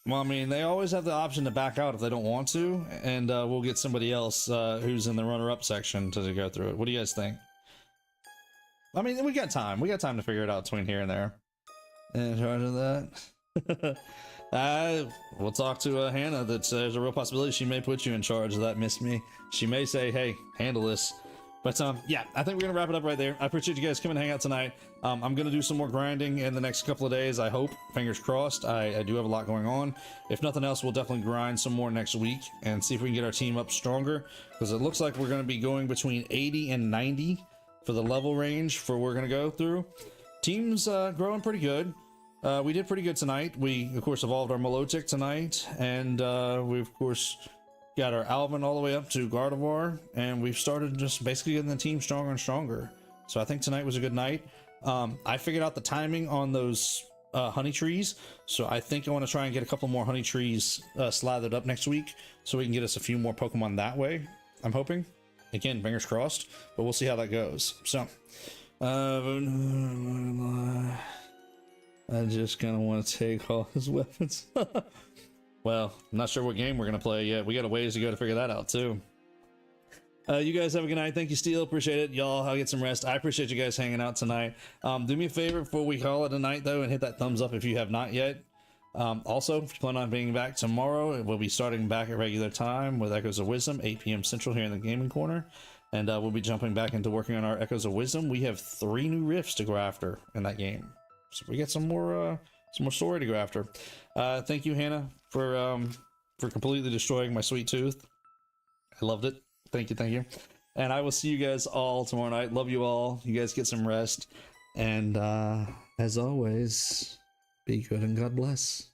Well, I mean, they always have the option to back out if they don't want to, and we'll get somebody else who's in the runner-up section to go through it. What do you guys think? I mean, we got time. We got time to figure it out between here and there. In charge of that? We'll talk to Hannah. There's a real possibility she may put you in charge of that, Miss Me. She may say, hey, handle this. But yeah, I think we're gonna wrap it up right there. I appreciate you guys coming to hang out tonight. I'm gonna do some more grinding in the next couple of days, I hope. Fingers crossed. I do have a lot going on. If nothing else, we'll definitely grind some more next week and see if we can get our team up stronger, because it looks like we're gonna be going between 80 and 90 for the level range for we're gonna go through. Team's growing pretty good. We did pretty good tonight. We of course evolved our Milotic tonight, and we of course got our Alvin all the way up to Gardevoir, and we've started just basically getting the team stronger and stronger. So I think tonight was a good night. I figured out the timing on those honey trees, so I think I want to try and get a couple more honey trees slathered up next week, so we can get us a few more Pokemon that way. I'm hoping. Again, fingers crossed, but we'll see how that goes. So, I just kind of want to take all his weapons. Well, I'm not sure what game we're going to play yet. We got a ways to go to figure that out, too. You guys have a good night. Thank you, Steel. Appreciate it. Y'all, I'll get some rest. I appreciate you guys hanging out tonight. Do me a favor before we call it a night, though, and hit that thumbs up if you have not yet. Also, if you plan on being back tomorrow, we'll be starting back at regular time with Echoes of Wisdom, 8 p.m. Central here in the Gaming Corner. And we'll be jumping back into working on our Echoes of Wisdom. We have 3 new rifts to go after in that game. So we get some more story to go after. Thank you, Hannah, for completely destroying my sweet tooth. I loved it. Thank you. And I will see you guys all tomorrow night. Love you all. You guys get some rest. And as always, be good and God bless.